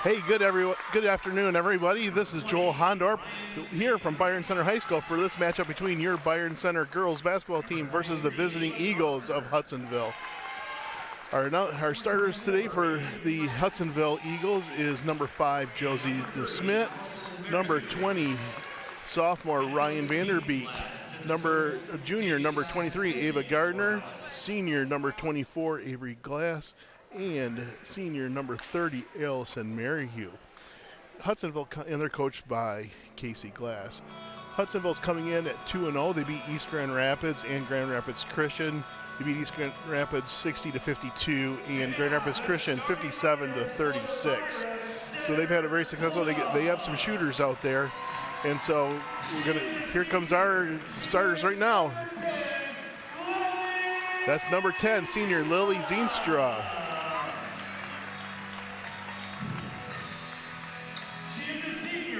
Hey, good afternoon, everybody. This is Joel Hondorp here from Byron Center High School for this matchup between your Byron Center girls basketball team versus the visiting Eagles of Hudsonville. Our starters today for the Hudsonville Eagles is number 5, Josie DeSmit, number 20, sophomore Ryan Vanderbeek, junior number 23, Ava Gardner, senior number 24, Avery Glass, and senior number 30, Allison Maryhugh. Hudsonville, and they're coached by Casey Glass. Hudsonville's coming in at 2-0. They beat East Grand Rapids and Grand Rapids Christian. They beat East Grand Rapids 60-52 and Grand Rapids Christian 57-36. So they've had a very successful. They have some shooters out there, and so here comes our starters right now. That's number 10, senior Lily Zeenstra.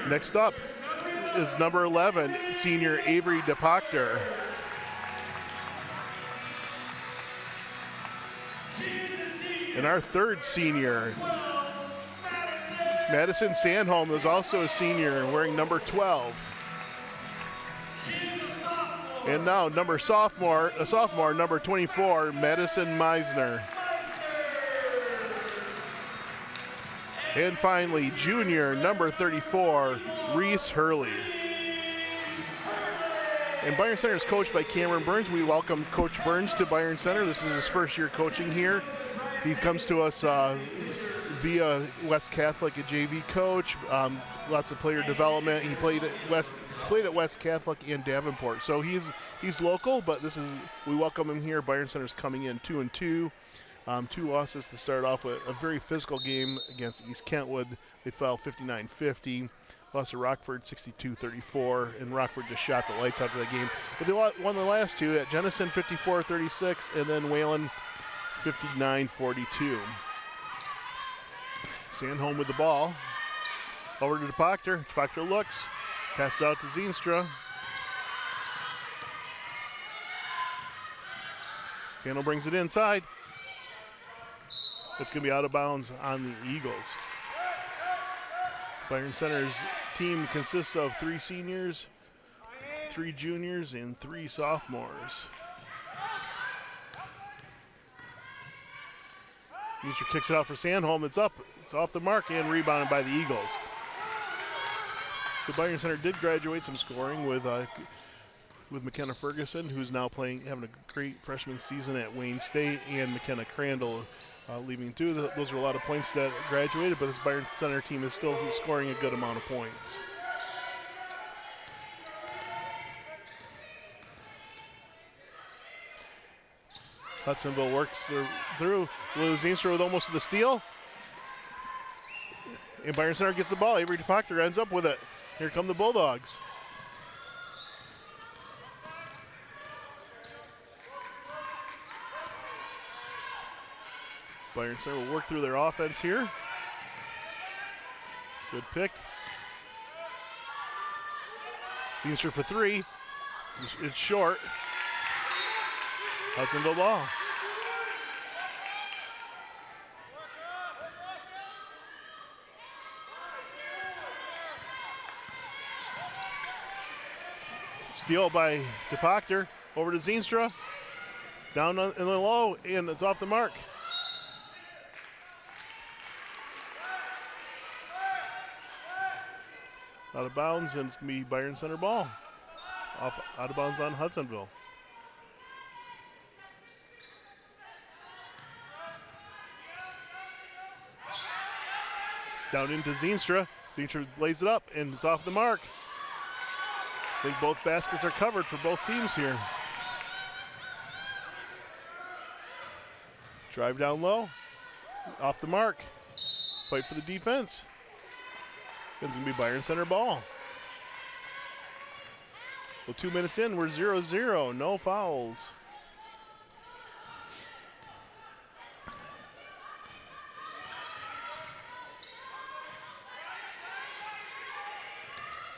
Next up is number 11, senior Avery DePachter. And our third senior, Madison Sandholm, is also a senior, wearing number 12. And now a sophomore, number 24, Madison Meisner. And finally, junior, number 34, Reese Hurley. And Byron Center is coached by Cameron Burns. We welcome Coach Burns to Byron Center. This is his first year coaching here. He comes to us via West Catholic, a JV coach, lots of player development. He played at West Catholic and Davenport. So he's local, but we welcome him here. Byron Center's coming in 2-2. 2 losses to start off with. A very physical game against East Kentwood. They fell 59-50. Lost to Rockford 62-34, and Rockford just shot the lights out of the game. But they won the last 2 at Jenison 54-36, and then Whalen 59-42. Sandholm with the ball. Over to DePachter. DePachter looks. Passes out to Zeenstra. Sandholm brings it inside. It's going to be out of bounds on the Eagles. Byron Center's team consists of 3 seniors, 3 juniors, and 3 sophomores. Easter kicks it out for Sandholm. It's up. It's off the mark and rebounded by the Eagles. The Byron Center did graduate some scoring with McKenna Ferguson, who's now having a great freshman season at Wayne State, and McKenna Crandall leaving too. Those are a lot of points that graduated, but this Byron Center team is still scoring a good amount of points. Hudsonville works through. Lily Zeenstra with almost the steal. And Byron Center gets the ball. Avery DePachter ends up with it. Here come the Bulldogs. Byron Center will work through their offense here. Good pick. Zeenstra for 3. It's short. Hudsonville ball. Steal by DePachter. Over to Zeenstra. Down in the low, and it's off the mark. Out of bounds, and it's going to be Byron Center ball. Out of bounds on Hudsonville. Down into Zeenstra. Zeenstra lays it up, and it's off the mark. I think both baskets are covered for both teams here. Drive down low. Off the mark. Fight for the defense. It's going to be Byron Center ball. Well, 2 minutes in, we're 0-0. No fouls.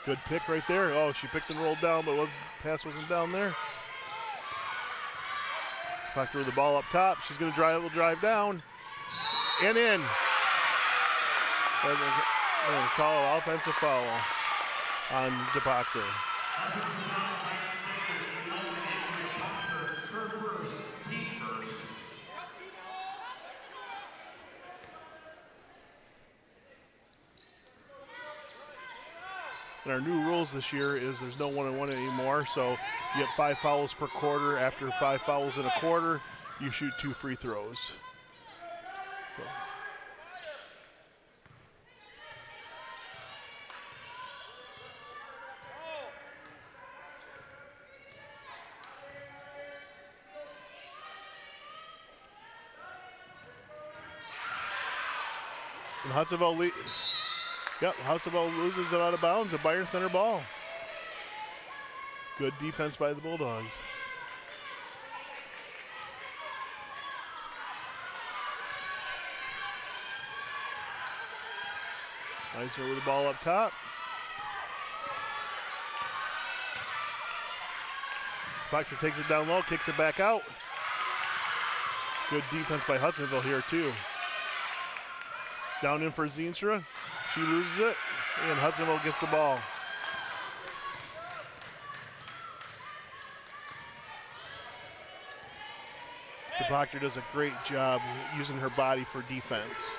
Good pick right there. Oh, she picked and rolled down, but pass wasn't down there. Proctor with the ball up top. She's going to drive down and in. They're going to call an offensive foul on DePoctor. And our new rules this year is there's no one-on-one anymore, so you get 5 fouls per quarter. After 5 fouls in a quarter, you shoot 2 free throws. So. And Hudsonville, Hudsonville loses it out of bounds, a Byron Center ball. Good defense by the Bulldogs. Meisner with the ball up top. Proctor takes it down low, kicks it back out. Good defense by Hudsonville here too. Down in for Zeenstra. She loses it, and Hudsonville gets the ball. DePoctor does a great job using her body for defense.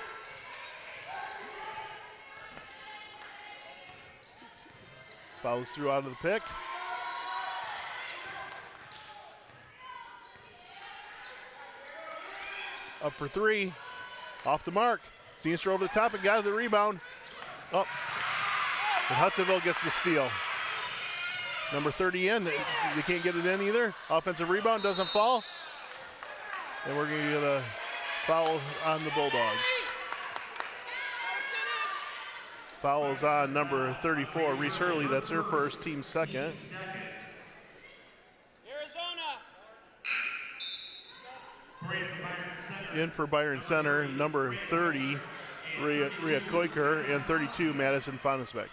Follows through out of the pick. Up for 3, off the mark. Zeenstra over the top and got the rebound. Up. And Hudsonville gets the steal. Number 30 in. They can't get it in either. Offensive rebound doesn't fall. And we're going to get a foul on the Bulldogs. Foul is on number 34, Reese Hurley. That's her first, team second. In for Byron Center, number 30, Rhea Koiker, and 32, Madison Fonnesbeck.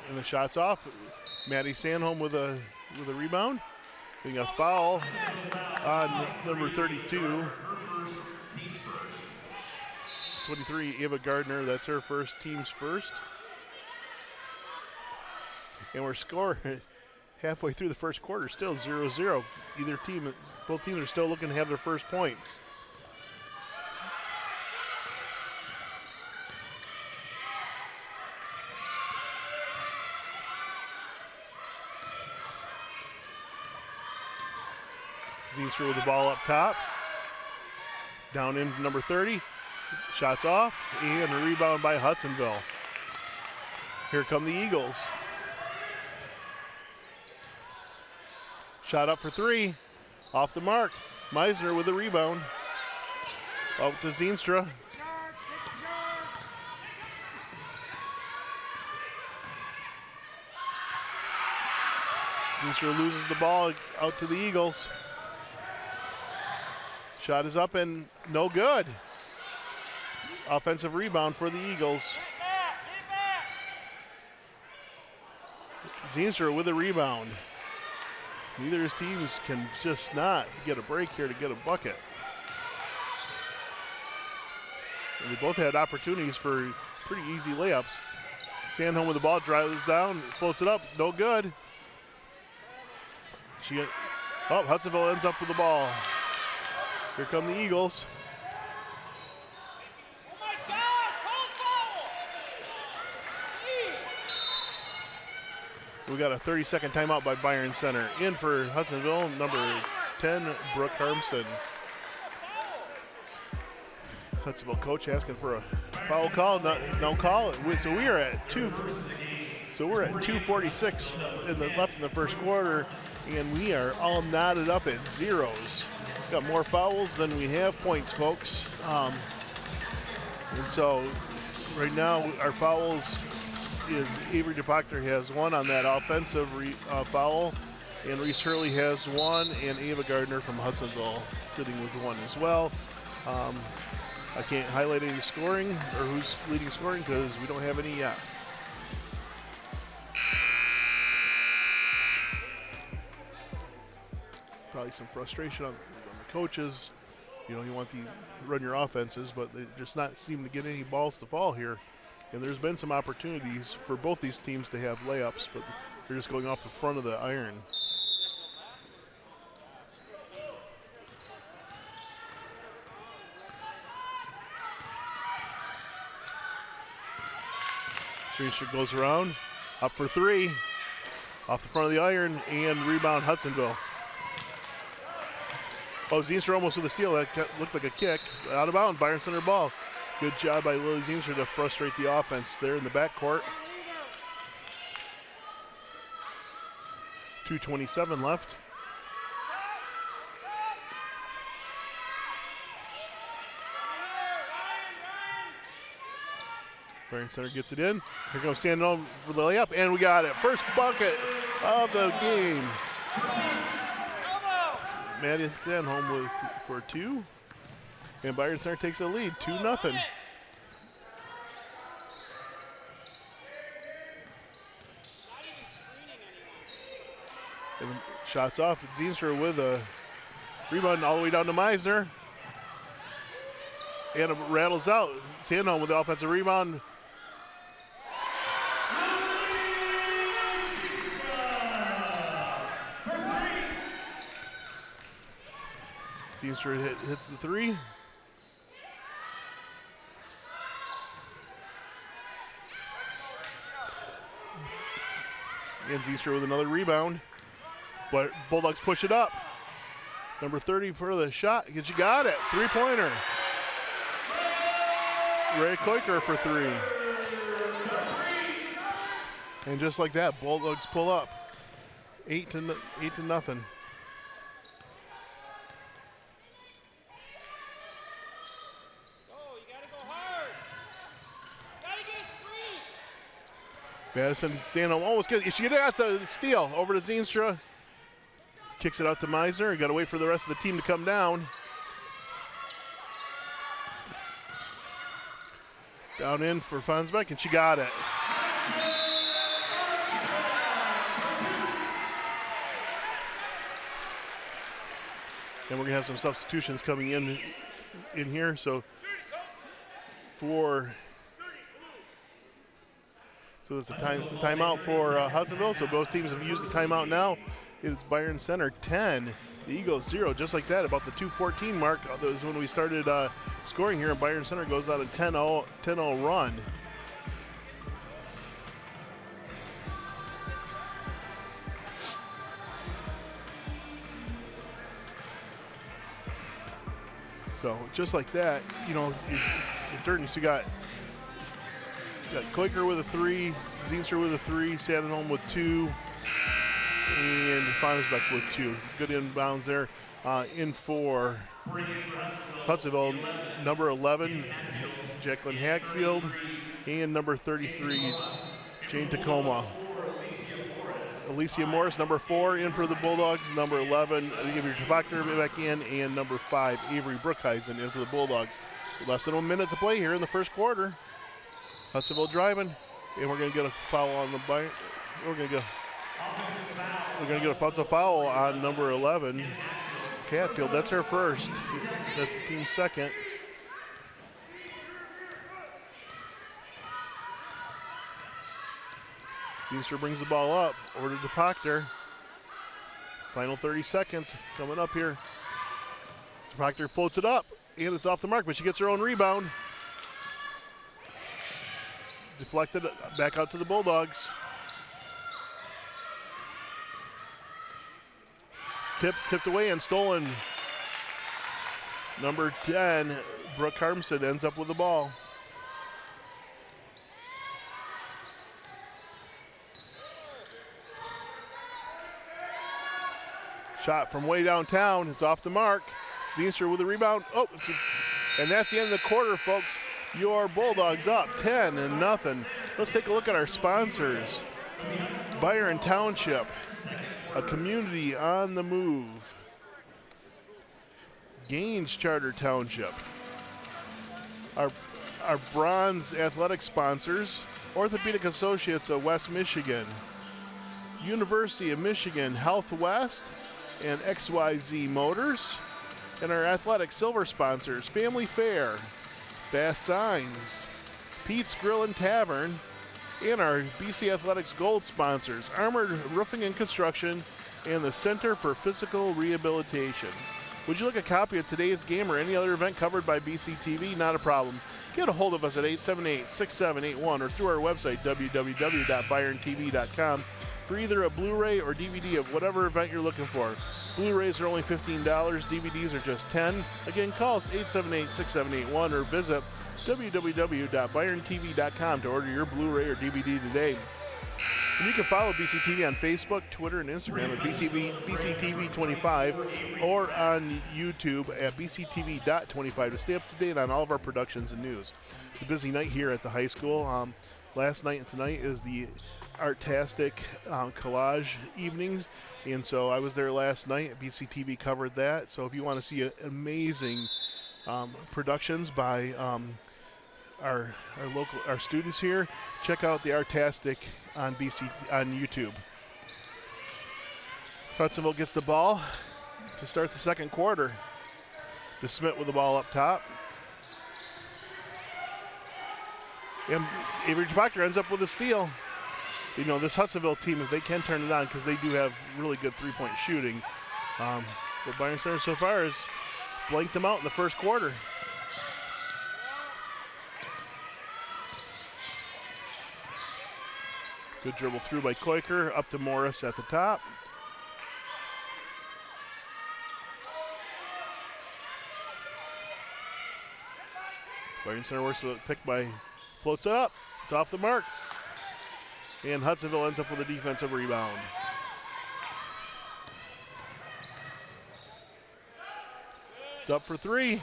And the shot's off. Maddie Sandholm with a rebound. Getting a foul on number 32. 23, Ava Gardner. That's her first, team's first. And we're scoring halfway through the first quarter, still 0-0. Both teams are still looking to have their first points. Zeenstra with the ball up top. Down in number 30. Shots off, and a rebound by Hudsonville. Here come the Eagles. Shot up for 3. Off the mark. Meisner with the rebound. Out to Zeenstra. Zeenstra loses the ball out to the Eagles. Shot is up and no good. Offensive rebound for the Eagles. Zeenstra with a rebound. Neither of his teams can just not get a break here to get a bucket. And they both had opportunities for pretty easy layups. Sandholm with the ball, drives down, floats it up, no good. Hudsonville ends up with the ball. Here come the Eagles. We got a 30-second timeout by Byron Center. In for Hudsonville, number 10, Brooke Harmson. Hudsonville coach asking for a foul call, no call. So we are at 2:46 left in the first quarter, and we are all knotted up at zeros. Got more fouls than we have points, folks. And so right now our fouls is Avery DePoctor has 1 on that offensive foul, and Reese Hurley has 1, and Ava Gardner from Hudsonville sitting with 1 as well. I can't highlight any scoring or who's leading scoring because we don't have any yet. probably some frustration on the coaches. You know, you want to run your offenses, but they just not seem to get any balls to fall here. And there's been some opportunities for both these teams to have layups, but they're just going off the front of the iron. Streetstra goes around, up for three, off the front of the iron, and rebound Hudsonville. Oh, Zeenstra almost with a steal. That looked like a kick. Out of bounds, Byron Center ball. Good job by Lily Zeenstra to frustrate the offense there in the backcourt. 2:27 left. Byron Center gets it in. Here comes Sandholm for the layup, and we got it. First bucket of the game. Maddie Sandholm for two. And Byron Center takes the lead, 2-0. And shots off. Zeenstra with a rebound all the way down to Meisner. And it rattles out. Sandholm with the offensive rebound. Zeenstra hits the three. And Zeenstra with another rebound. But Bulldogs push it up. Number 30 for the shot. You got it. Three-pointer. Ray Koiker for three. And just like that, Bulldogs pull up. 8-0. Madison Sandholm almost gets it. She got the steal over to Zeenstra. Kicks it out to Meisner. You got to wait for the rest of the team to come down. Down in for Fonsbeck, and she got it. And we're going to have some substitutions coming in here. So it's a timeout for Hudsonville. So both teams have used the timeout now. It's Byron Center 10, the Eagles 0, just like that, about the 2:14 mark. That was when we started scoring here, and Byron Center goes on a 10-0 run. So just like that, you know, you got Koiker with a three, Zeenstra with a three, Sandholm with two, and Fonsbeck with two. Good inbounds there. In for Hudsonville, number 11, Jacqueline Hackfield, and number 33, Jane Tacoma. Alicia Morris, number 4, in for the Bulldogs. Number 11, Avery Proctor back in, and number 5, Avery Brookheisen, in for the Bulldogs. Less than a minute to play here in the first quarter. Hudsonville driving, and we're going to get a foul on the Byron. We're going to get a offensive foul on number 11, Hatfield. That's her first. That's the team's second. Zeenstra brings the ball up over to Proctor. Final 30 seconds coming up here. Proctor floats it up, and it's off the mark, but she gets her own rebound. Deflected back out to the Bulldogs. Tipped away and stolen. Number 10, Brooke Harmstead, ends up with the ball. Shot from way downtown. It's off the mark. Zeenstra with the rebound. Oh, and that's the end of the quarter, folks. Your Bulldogs up 10-0. Let's take a look at our sponsors. Byron Township, a community on the move. Gaines Charter Township. Our bronze athletic sponsors, Orthopedic Associates of West Michigan, University of Michigan Health West, and XYZ Motors. And our athletic silver sponsors, Family Fair, Fast Signs, Pete's Grill and Tavern, and our BC Athletics gold sponsors, Armored Roofing and Construction, and the Center for Physical Rehabilitation. Would you like a copy of today's game or any other event covered by BCTV? Not a problem. Get a hold of us at 878-6781 or through our website, www.byrontv.com, for either a Blu-ray or DVD of whatever event you're looking for. Blu-rays are only $15, DVDs are just $10. Again, call us 878-6781 or visit www.byrontv.com to order your Blu-ray or DVD today. And you can follow BCTV on Facebook, Twitter, and Instagram at BCTV25 or on YouTube at BCTV.25 to stay up to date on all of our productions and news. It's a busy night here at the high school. Last night and tonight is the Artastic collage evenings, and so I was there last night. BCTV covered that. So if you want to see amazing productions by our students here, check out the Artastic on YouTube. Hudsonville gets the ball to start the second quarter. DeSmit with the ball up top. And Avery Proctor ends up with a steal. You know, this Hudsonville team, if they can turn it on, because they do have really good three-point shooting. But Byron Center so far has blanked them out in the first quarter. Good dribble through by Koiker, up to Morris at the top. Byron Center works with a pick by, floats it up, it's off the mark. And Hudsonville ends up with a defensive rebound. It's up for three.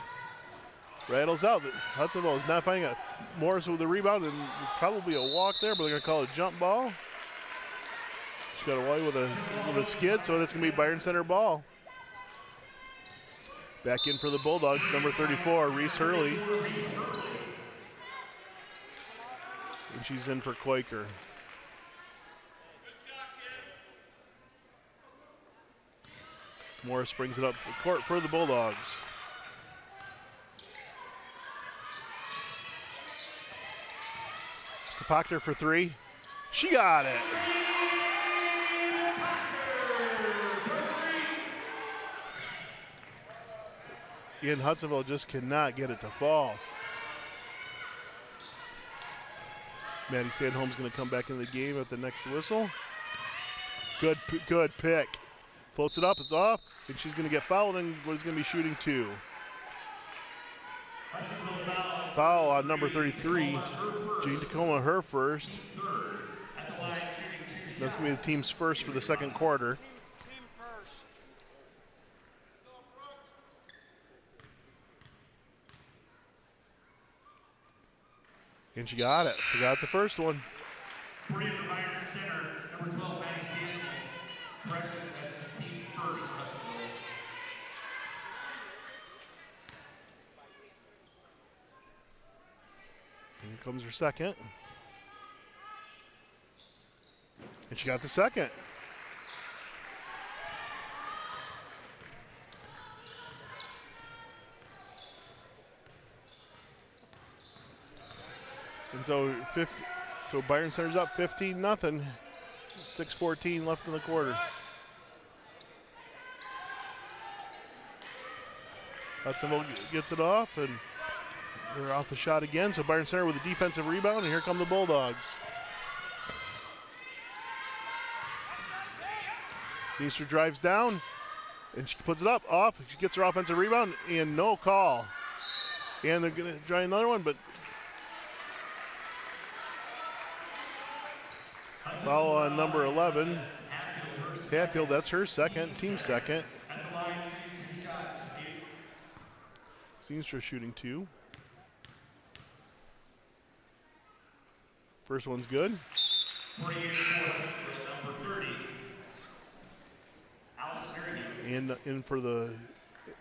Rattles out. Hudsonville is not finding it. Morris with the rebound and probably a walk there, but they're going to call it a jump ball. She got away with a skid, so that's going to be Byron Center ball. Back in for the Bulldogs, number 34, Reese Hurley. And she's in for Quaker. Morris brings it up the court for the Bulldogs. Proctor for three. She got it. And Hudsonville just cannot get it to fall. Maddie Sandholm's going to come back into the game at the next whistle. Good pick. Floats it up, it's off, and she's going to get fouled, and was going to be shooting two. Foul on number 33, Jean Tacoma, her first. That's going to be the team's first for the second quarter. And she got it. Forgot the first one. Three for Byron Center, number 12, Maddie Stanley. Freshman, that's the team first. Here comes her second. And she got the second. And so Byron Center's up 15-0. 6:14 left in the quarter. Hudsonville gets it off, and they're off the shot again. So Byron Center with a defensive rebound, and here come the Bulldogs. Zeester drives down, and she puts it up, off. She gets her offensive rebound, and no call. And they're going to try another one, but foul on number 11. Hatfield, that's her second, team second. Zeester shooting two. First one's good. And in for the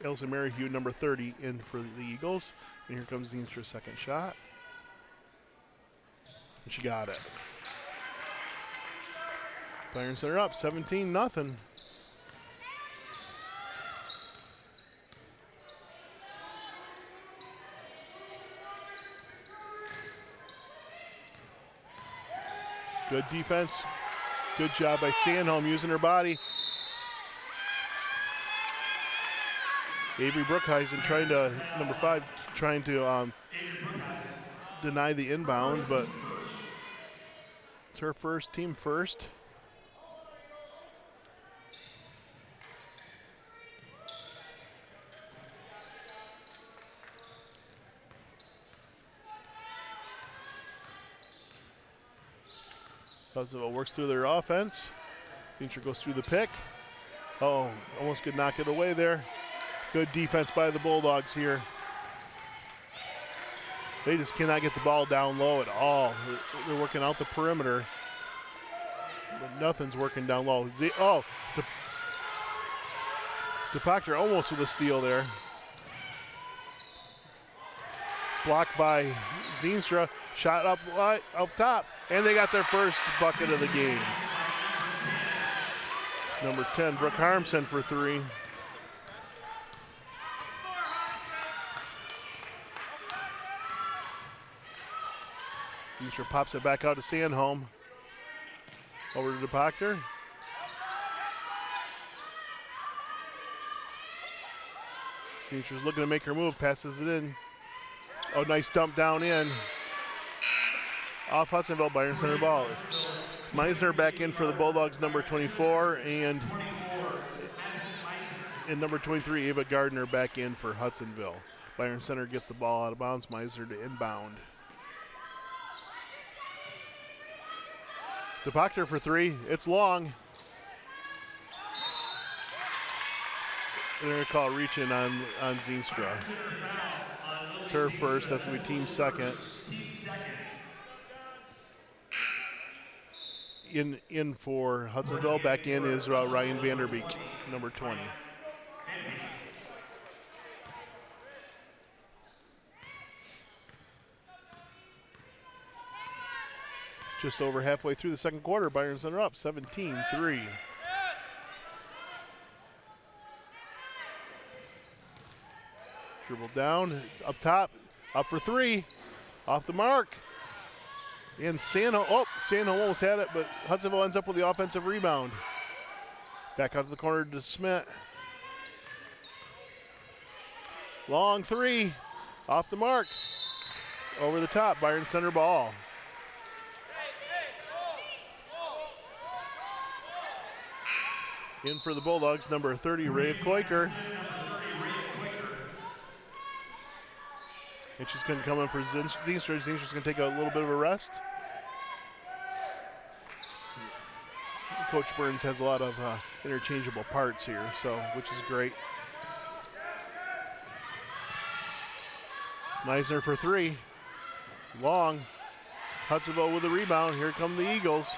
Elsa Merrihew, number 30, in for the Eagles. And here comes Zeenstra's second shot. And she got it. Byron Center up 17-0. Good defense. Good job by Sandholm using her body. Avery Brookhuizen trying to, number 5, trying to deny the inbound, but it's her first, team first. Hudsonville works through their offense. Fincher goes through the pick. Oh, almost could knock it away there. Good defense by the Bulldogs here. They just cannot get the ball down low at all. They're working out the perimeter, but nothing's working down low. DePactor almost with a steal there. Blocked by Zeenstra. Shot up top, and they got their first bucket of the game. Number 10, Brooke Harmson for 3. Zeenstra pops it back out to Sandholm. Over to DePactor. Zeenstra's looking to make her move, passes it in. Oh, nice dump down in. Off Hudsonville, Byron Center ball. Meisner back in for the Bulldogs, number 24, and number 23, Ava Gardner back in for Hudsonville. Byron Center gets the ball out of bounds, Meisner to inbound. DePactor for 3, it's long. They're gonna call reaching on Zeenstra. It's her first, that's gonna be team second. In for Hudsonville, back in is Ryan Vanderbeek, number 20. Just over halfway through the second quarter, Byron Center up 17-3. Dribble down, up top, up for 3, off the mark. And Sandholm almost had it, but Hudsonville ends up with the offensive rebound. Back out to the corner to Smith. Long 3, off the mark. Over the top, Byron Center ball. In for the Bulldogs, number 30, Ray Koiker. And she's going to come in for Zeenstra. Zeenstra's going to take a little bit of a rest. Coach Burns has a lot of interchangeable parts here, which is great. Meisner for 3. Long. Hudsonville with the rebound. Here come the Eagles.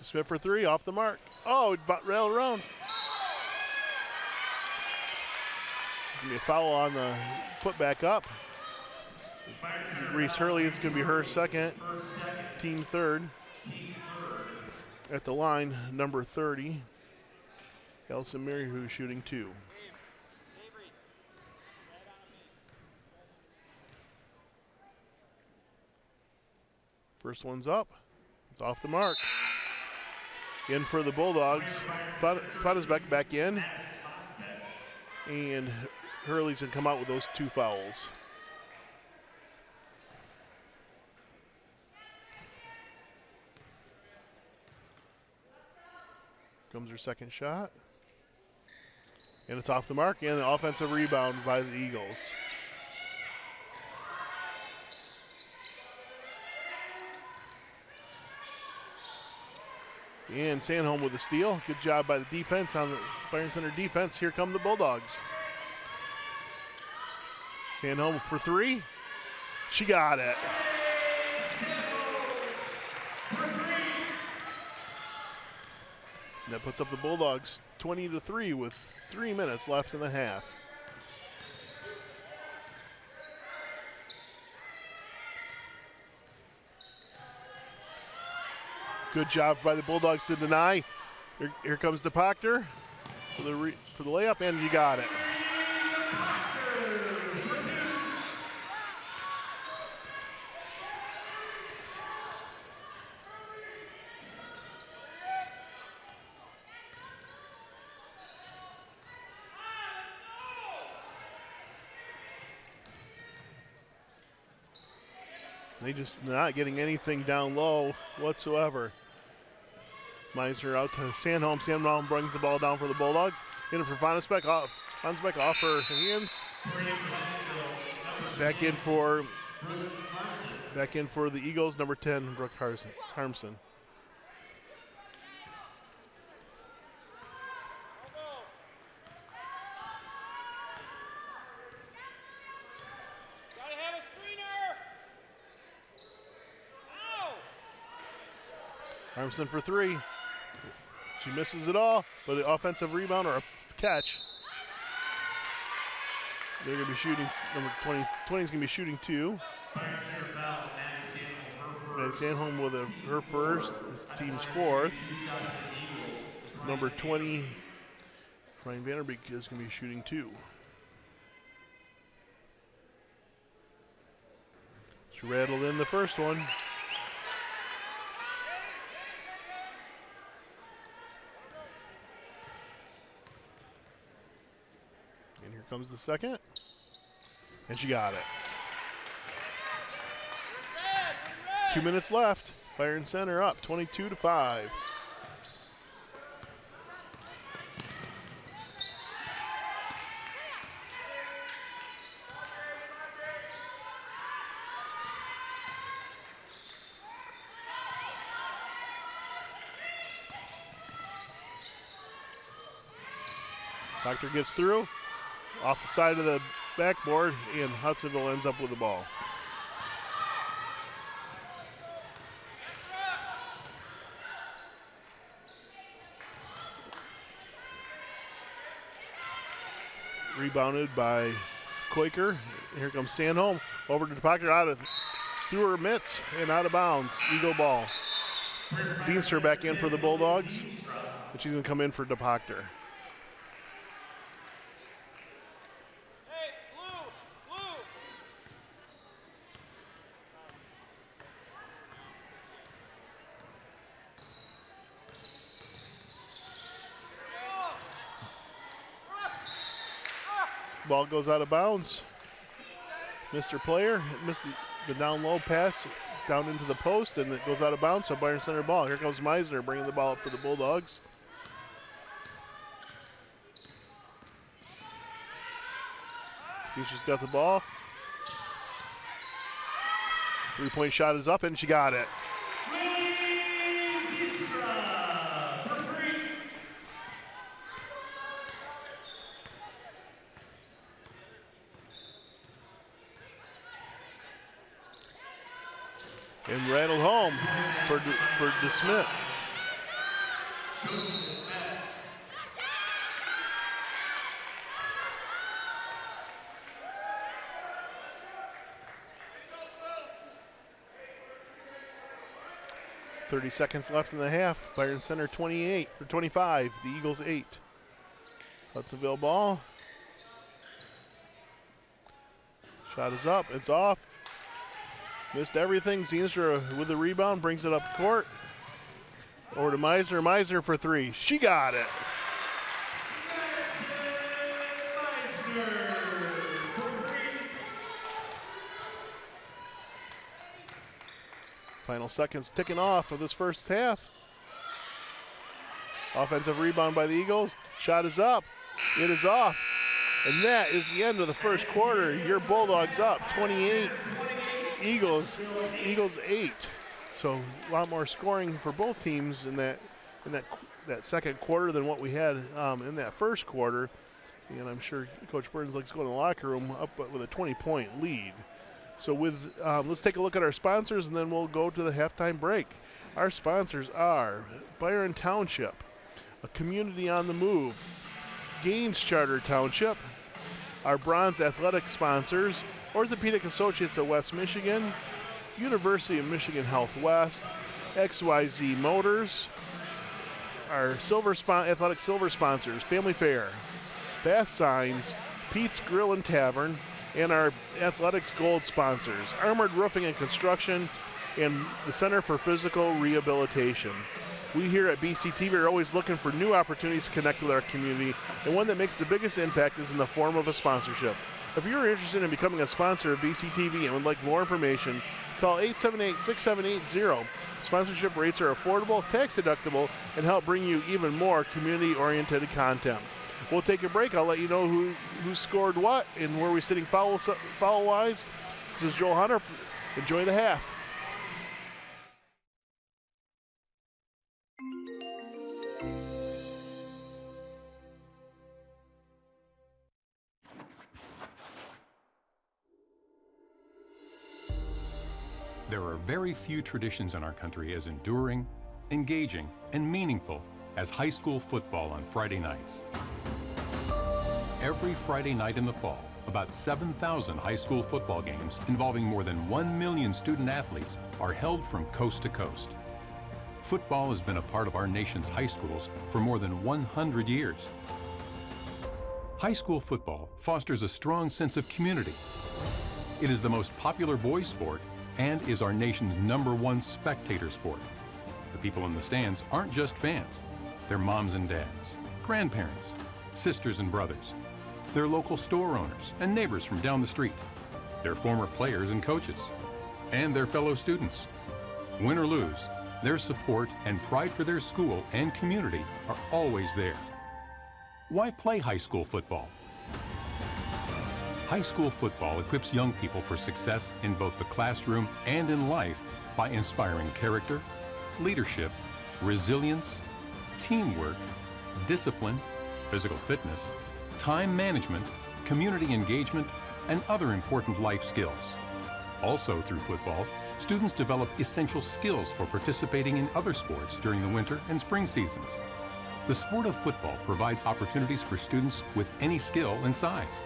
Smith for 3, off the mark. Oh, rail around. Gonna be a foul on the put back up. Reese Hurley, it's gonna be her second, team third. At the line, number 30, Elson Mary, who's shooting 2. First one's up, it's off the mark. In for the Bulldogs, Fadesbeck back in, and Hurley's gonna come out with those 2 fouls. Comes her second shot, and it's off the mark, and an offensive rebound by the Eagles. And Sandholm with a steal. Good job by the defense on the Byron Center defense. Here come the Bulldogs. Sandholm for 3. She got it. And that puts up the Bulldogs 20-3 with 3 minutes left in the half. Good job by the Bulldogs to deny. Here comes DePactor for the layup, and you got it. They just not getting anything down low whatsoever. Meisner out to Sandholm. Sandholm brings the ball down for the Bulldogs. In for Fonnesbeck off. Fonnesbeck off her hands. Back in for the Eagles, number 10, Brooke Harmson. Harmson for three. She misses it all, but an offensive rebound or a catch. They're going to be shooting, number 20 is going to be shooting two. Sandholm with her first, this team's fourth. Number 20, Ryan Vanderbeek, is going to be shooting two. She rattled in the first one. And here comes the second. And she got it. 2 minutes left. Byron Center up 22-5. Doctor gets through off the side of the backboard, and Hudsonville ends up with the ball. Rebounded by Quaker. Here comes Sandholm over to the pocket, through her mitts and out of bounds. Eagle ball. Zienster back in for the Bulldogs, and she's going to come in for DePoctor. Ball goes out of bounds. Mr. Player missed the down low pass down into the post, and it goes out of bounds, so Byron Center ball. Here comes Meisner bringing the ball up for the Bulldogs. See, she's got the ball. Three-point shot is up, and she got it. 'for DeSmith. .30 seconds left in the half. Byron Center 25, the Eagles 8. Hudsonville ball. Shot is up, it's off. Missed everything. Zienstra with the rebound, brings it up court. Over to Meisner. Meisner for three. She got it. Final seconds ticking off of this first half. Offensive rebound by the Eagles. Shot is up. It is off. And that is the end of the first quarter. Your Bulldogs up 28. Eagles 8. So a lot more scoring for both teams in that second quarter than what we had in that first quarter. And I'm sure Coach Burns likes to go in the locker room up with a 20-point lead. So let's take a look at our sponsors, and then we'll go to the halftime break. Our sponsors are Byron Township, a community on the move, Gaines Charter Township, our bronze athletic sponsors, Orthopedic Associates of West Michigan, University of Michigan Health West, XYZ Motors, our athletic silver sponsors, Family Fair, Fast Signs, Pete's Grill and Tavern, and our athletics gold sponsors, Armored Roofing and Construction, and the Center for Physical Rehabilitation. We here at BCTV are always looking for new opportunities to connect with our community, and one that makes the biggest impact is in the form of a sponsorship. If you're interested in becoming a sponsor of BCTV and would like more information, Call 878-6780. Sponsorship rates are affordable, tax deductible, and help bring you even more community-oriented content. We'll take a break. I'll let you know who scored what and where we're sitting foul-wise. This is Joel Hunter. Enjoy the half. There are very few traditions in our country as enduring, engaging, and meaningful as high school football on Friday nights. Every Friday night in the fall, about 7,000 high school football games involving more than 1 million student athletes are held from coast to coast. Football has been a part of our nation's high schools for more than 100 years. High school football fosters a strong sense of community. It is the most popular boys' sport and is our nation's #1 spectator sport. The people in the stands aren't just fans. They're moms and dads, grandparents, sisters and brothers. They're local store owners and neighbors from down the street. They're former players and coaches, and their fellow students. Win or lose, their support and pride for their school and community are always there. Why play high school football? High school football equips young people for success in both the classroom and in life by inspiring character, leadership, resilience, teamwork, discipline, physical fitness, time management, community engagement, and other important life skills. Also through football, students develop essential skills for participating in other sports during the winter and spring seasons. The sport of football provides opportunities for students with any skill and size.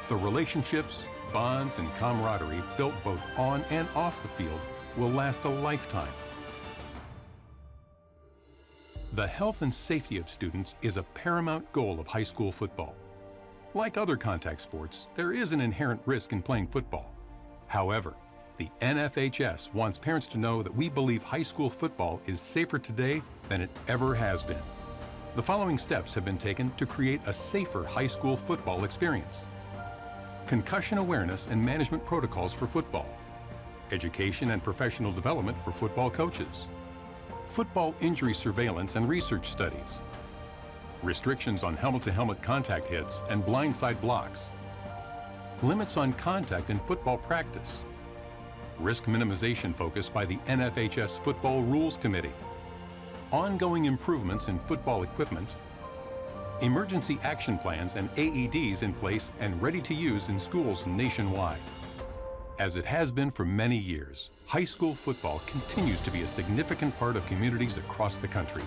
The relationships, bonds, and camaraderie built both on and off the field will last a lifetime. The health and safety of students is a paramount goal of high school football. Like other contact sports, there is an inherent risk in playing football. However, the NFHS wants parents to know that we believe high school football is safer today than it ever has been. The following steps have been taken to create a safer high school football experience. Concussion awareness and management protocols for football, education and professional development for football coaches, football injury surveillance and research studies, restrictions on helmet-to-helmet contact hits and blindside blocks, limits on contact in football practice, risk minimization focus by the NFHS Football Rules Committee, ongoing improvements in football equipment, emergency action plans and AEDs in place and ready to use in schools nationwide. As it has been for many years, high school football continues to be a significant part of communities across the country.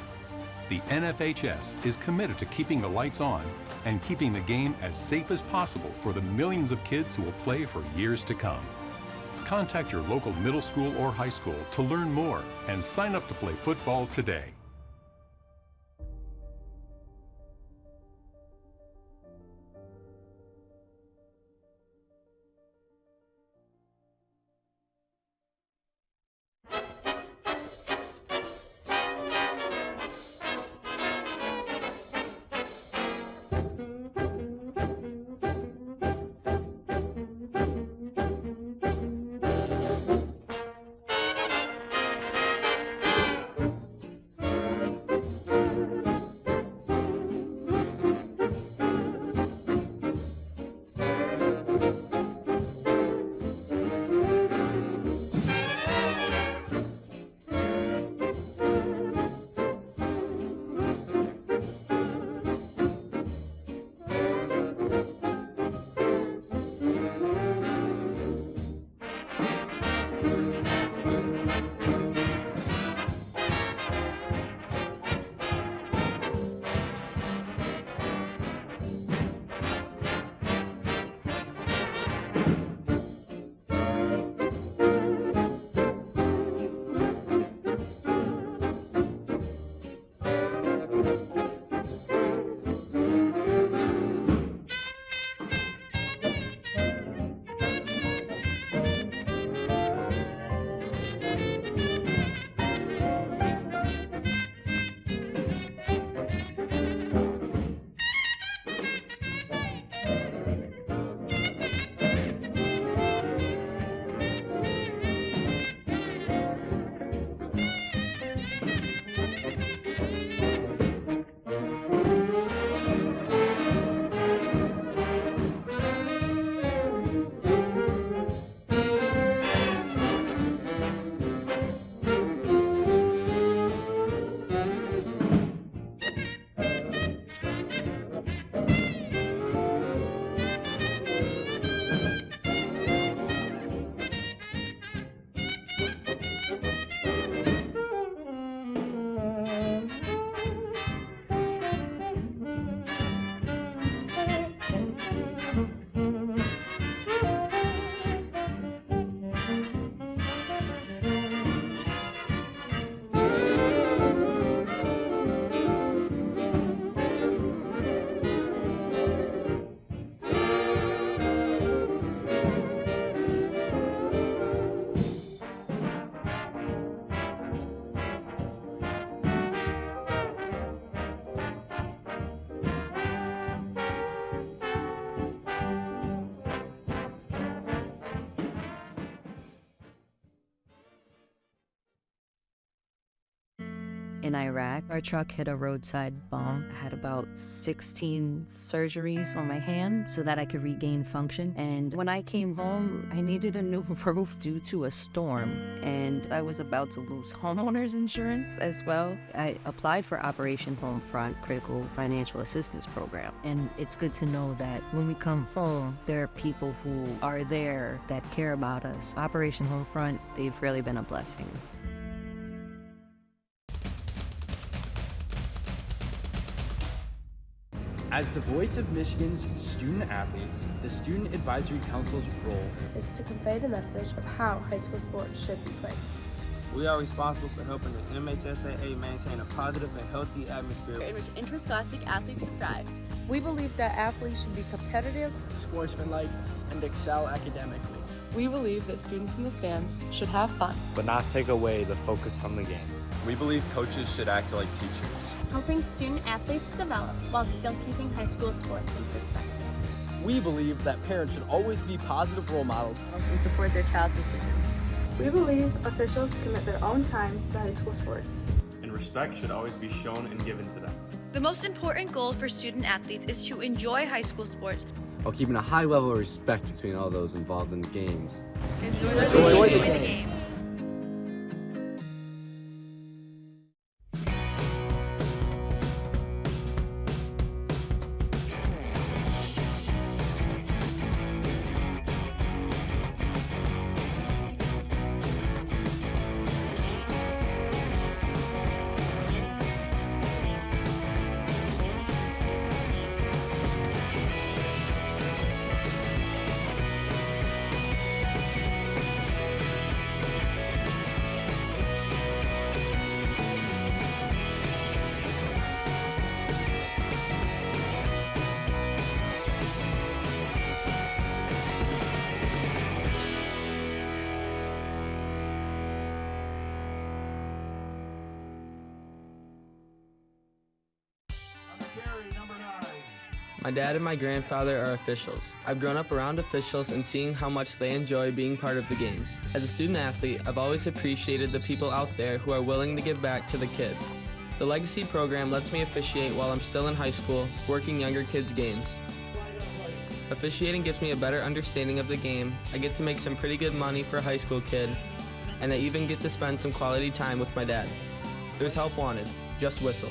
The NFHS is committed to keeping the lights on and keeping the game as safe as possible for the millions of kids who will play for years to come. Contact your local middle school or high school to learn more and sign up to play football today. in Iraq. Our truck hit a roadside bomb. I had about 16 surgeries on my hand so that I could regain function. And when I came home, I needed a new roof due to a storm. And I was about to lose homeowners insurance as well. I applied for Operation Homefront Critical Financial Assistance Program. And it's good to know that when we come home, there are people who are there that care about us. Operation Homefront, they've really been a blessing. As the voice of Michigan's student athletes, the Student Advisory Council's role is to convey the message of how high school sports should be played. We are responsible for helping the MHSAA maintain a positive and healthy atmosphere in which interscholastic athletes can thrive. We believe that athletes should be competitive, sportsmanlike, and excel academically. We believe that students in the stands should have fun, but not take away the focus from the game. We believe coaches should act like teachers, helping student athletes develop while still keeping high school sports in perspective. We believe that parents should always be positive role models and support their child's decisions. We believe officials commit their own time to high school sports, and respect should always be shown and given to them. The most important goal for student athletes is to enjoy high school sports while keeping a high level of respect between all those involved in the games. Enjoy the game. My dad and my grandfather are officials. I've grown up around officials and seeing how much they enjoy being part of the games. As a student athlete, I've always appreciated the people out there who are willing to give back to the kids. The Legacy program lets me officiate while I'm still in high school, working younger kids' games. Officiating gives me a better understanding of the game. I get to make some pretty good money for a high school kid, and I even get to spend some quality time with my dad. There's help wanted. Just whistle.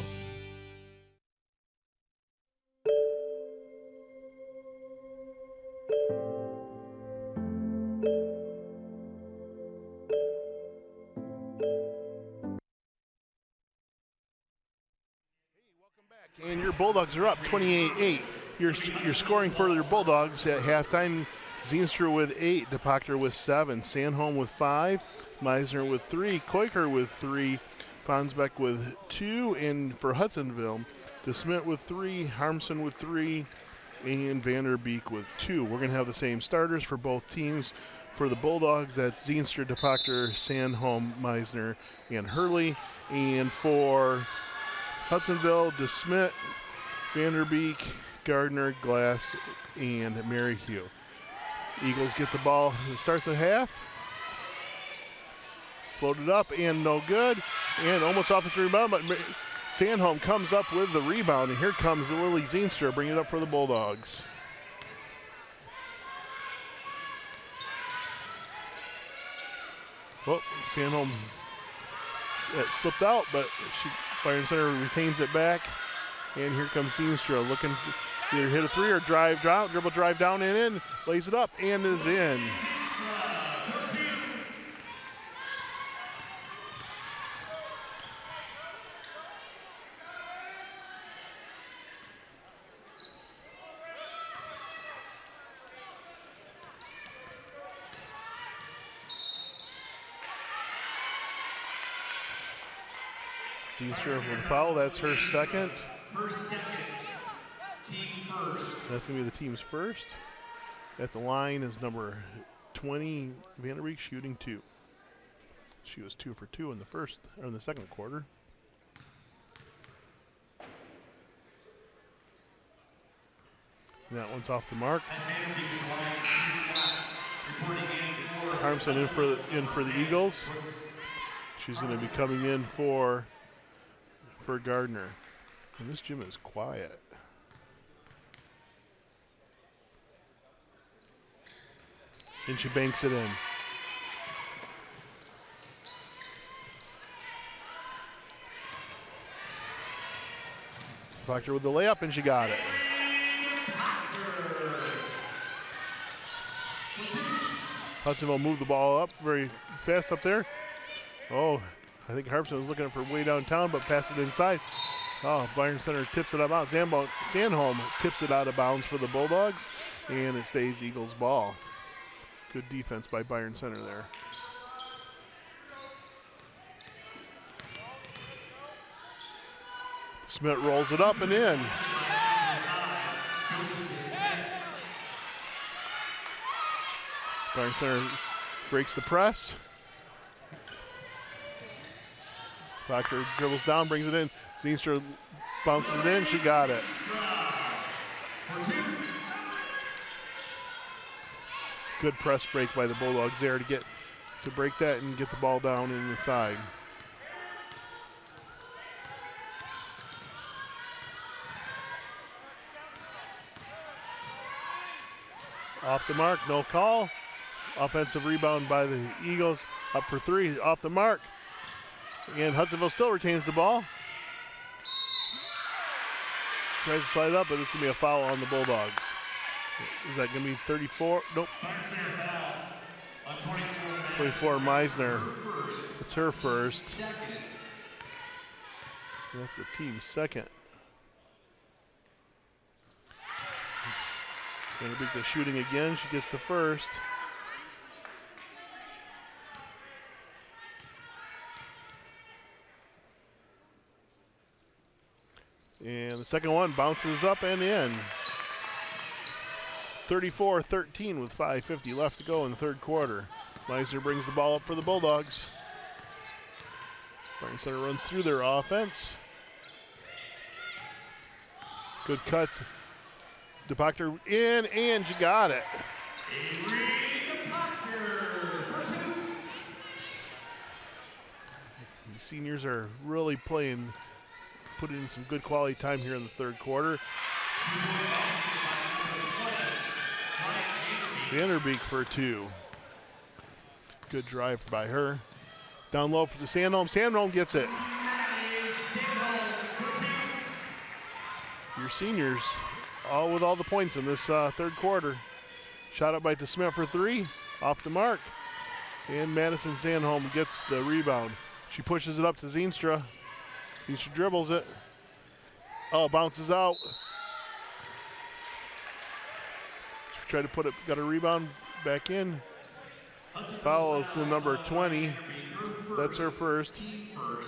And your Bulldogs are up 28-8. You're scoring for your Bulldogs at halftime. Zeenstra with 8, DePachter with 7, Sandholm with 5, Meisner with 3, Koiker with 3, Fonsbeck with 2, and for Hudsonville, DeSmit with 3, Harmson with 3, and Vanderbeek with 2. We're going to have the same starters for both teams. For the Bulldogs, that's Zeenstra, DePachter, Sandholm, Meisner, and Hurley. And for Hudsonville, DeSmit, Vanderbeek, Gardner, Glass, and Maryhugh. Eagles get the ball to start the half. Floated up and no good. And almost off its rebound, but Sandholm comes up with the rebound. And here comes Lily Zeenstra bringing it up for the Bulldogs. Well, Sandholm slipped out, but Byron Center retains it back. And here comes Zeenstra looking to either hit a three or dribble drive down and in, lays it up and is in. Zeenstra with a foul, that's her second. That's going to be the team's first. At the line is number 20, Vanderbeek, shooting 2. She was 2 for 2 in the second quarter. That one's off the mark. Harmson in for the Eagles. She's going to be coming in for for Gardner. And this gym is quiet. And she banks it in. Proctor with the layup, and she got it. Hudsonville moved the ball up very fast up there. Oh, I think Harpson was looking for way downtown, but passed it inside. Oh, Byron Center tips it out of bounds. Sandholm tips it out of bounds for the Bulldogs, and it stays Eagles ball. Good defense by Byron Center there. Smith rolls it up and in. Byron Center breaks the press. Proctor dribbles down, brings it in. Zeenstra bounces it in. She got it. Good press break by the Bulldogs there to break that and get the ball down inside. Off the mark, no call. Offensive rebound by the Eagles. Up for three, off the mark. And Hudsonville still retains the ball. Tries to slide up, but it's going to be a foul on the Bulldogs. Is that going to be 34? Nope. 24, Meisner. It's her first. That's the team's second. Vanderbeek is shooting again. She gets the first. And the second one bounces up and in. 34-13 with 5:50 left to go in the third quarter. Meisner brings the ball up for the Bulldogs. Byron Center runs through their offense. Good cuts. DePoctor in, and she got it. The seniors are really putting in some good quality time here in the third quarter. Vanderbeek for two. Good drive by her. Down low for the Sandholm. Sandholm gets it. Your seniors all with all the points in this third quarter. Shot up by DeSmith for three. Off the mark. And Madison Sandholm gets the rebound. She pushes it up to Zeenstra. Zeenstra dribbles it. Oh, bounces out. Tried to put it, got a rebound back in. Foul is the number 20. That's her first.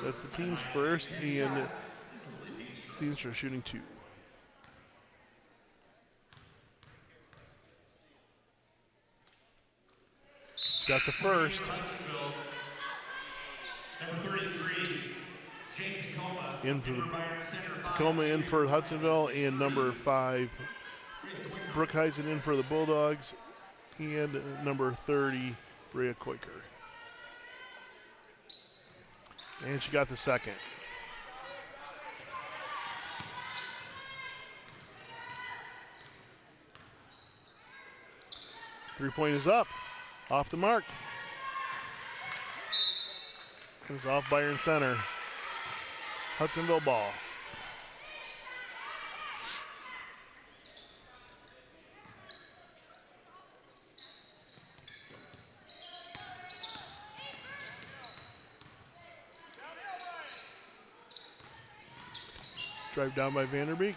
That's the team's first. And Zeenstra shooting two. She got the first. In for the Tacoma, in for Hudsonville, and number 5, Brookhuizen in for the Bulldogs, and number 30, Brea Quaker. And she got the second. Three-point is up, off the mark. It's off Byron Center. Hudsonville ball. Drive down by Vanderbeek.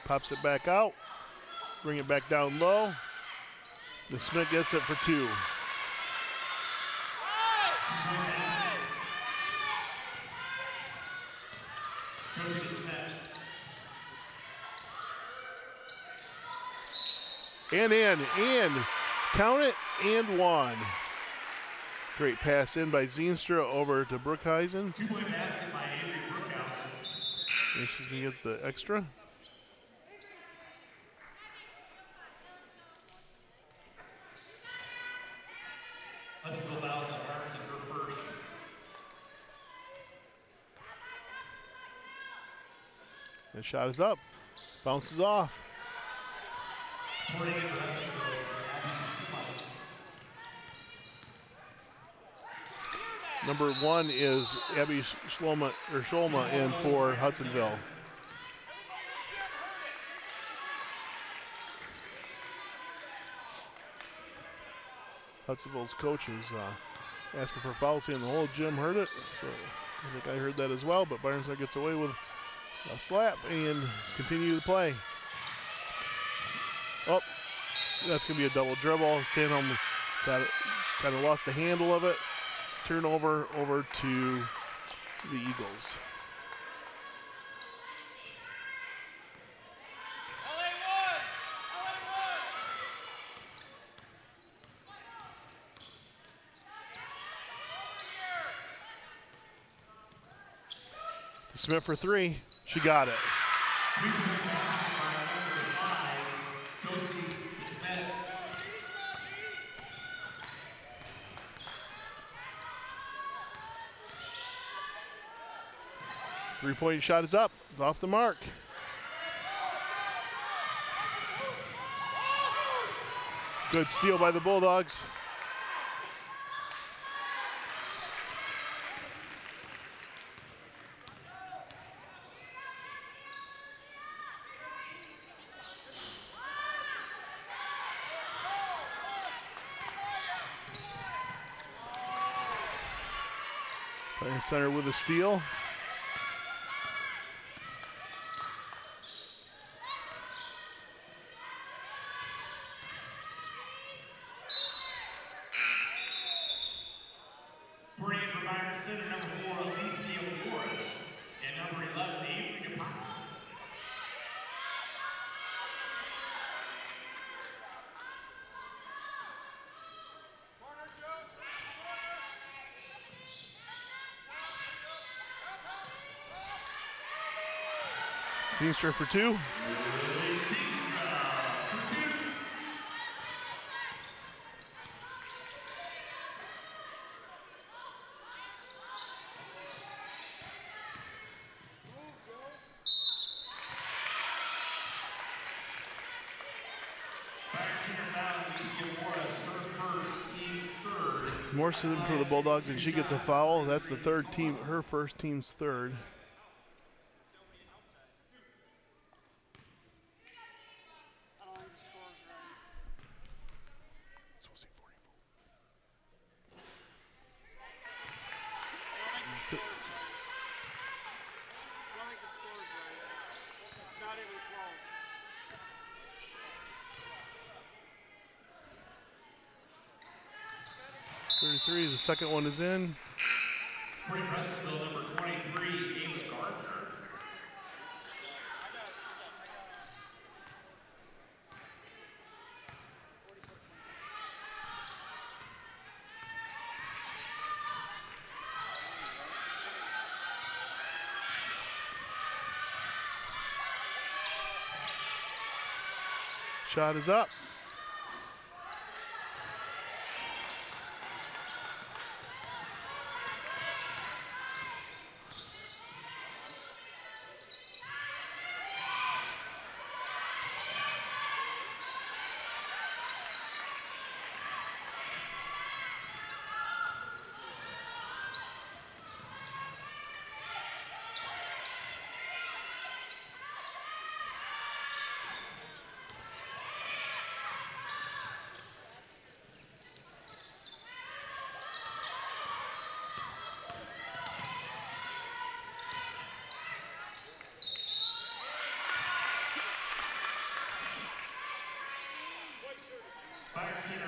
Pops it back out. Bring it back down low. The Smith gets it for two. And in, and count it, and one. Great pass in by Zeenstra over to Brookhuizen. Two-point basket by Avery Brookhausen. And she's going to get the extra. Hudsonville fouls on Harpson, her first. And shot is up. Bounces off. Number 1 is Abby Scholma in for Hudsonville. Hudsonville's coach is asking for a foul, saying the whole gym heard it. So I think I heard that as well, but Byron Center gets away with a slap and continue to play. Oh, that's going to be a double dribble. Sandholm kind of lost the handle of it. Turnover over to the Eagles. Smith for 3. She got it. Three-point shot is up. It's off the mark. Good steal by the Bulldogs. Byron Center with a steal. Bring for Byron Center, number 4, Alicia Morris, and number 11, Avery DePac. Seamster for 2. Morrison for the Bulldogs, and she gets a foul. That's the third team, her first team's third. The second one is in. Bring Hudsonville, number 23, Ava Gardner. Shot is up.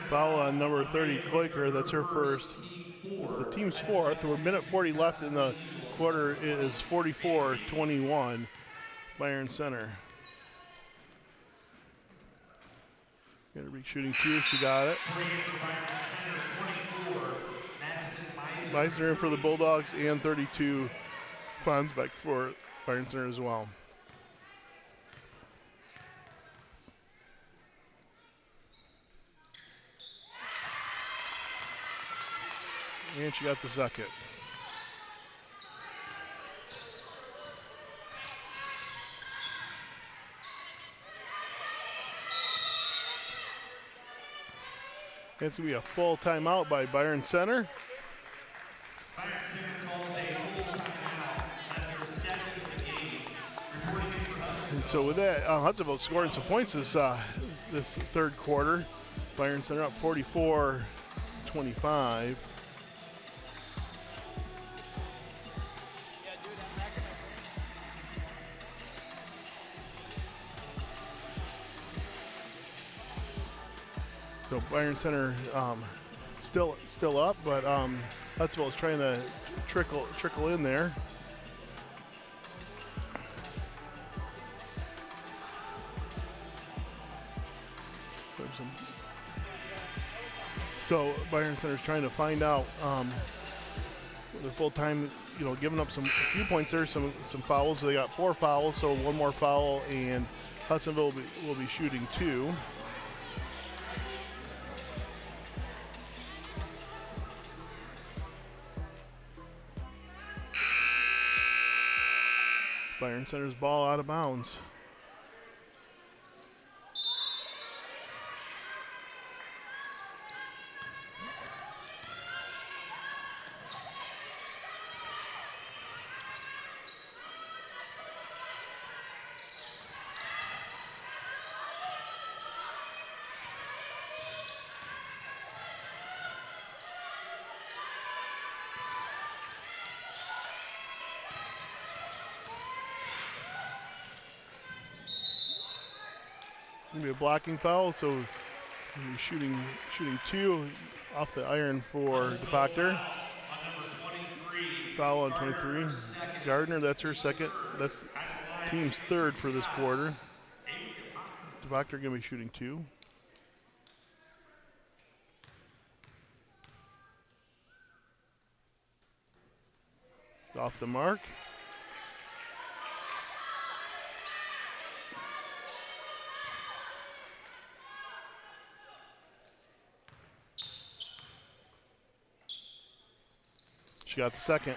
Foul on number 30, Koiker. That's her first. It's the team's fourth. With a minute 40 left in the quarter. It is 44-21, Byron Center. Got a big shooting 2. She got it. Meisner in for the Bulldogs, and 32 Fonsbeck for Byron Center as well. And she got the second. It's going to be a full timeout by Byron Center. Byron Center calls a full timeout as there's 7 in the game. Reporting in for Hudsonville. And so with that, Hudsonville scoring some points this third quarter. Byron Center up 44-25. So Byron Center still up, but Hudsonville is trying to trickle in there. So Byron Center is trying to find out the full time, giving up a few points there, some fouls. So they got 4 fouls, so 1 more foul, and Hudsonville will be shooting 2. Byron Center's ball out of bounds. Gonna be a blocking foul, so shooting 2 off the iron for DePoctor. Foul on 23. Gardner, that's her second. That's team's third for this quarter. DePoctor gonna be shooting 2. Off the mark. She got the second.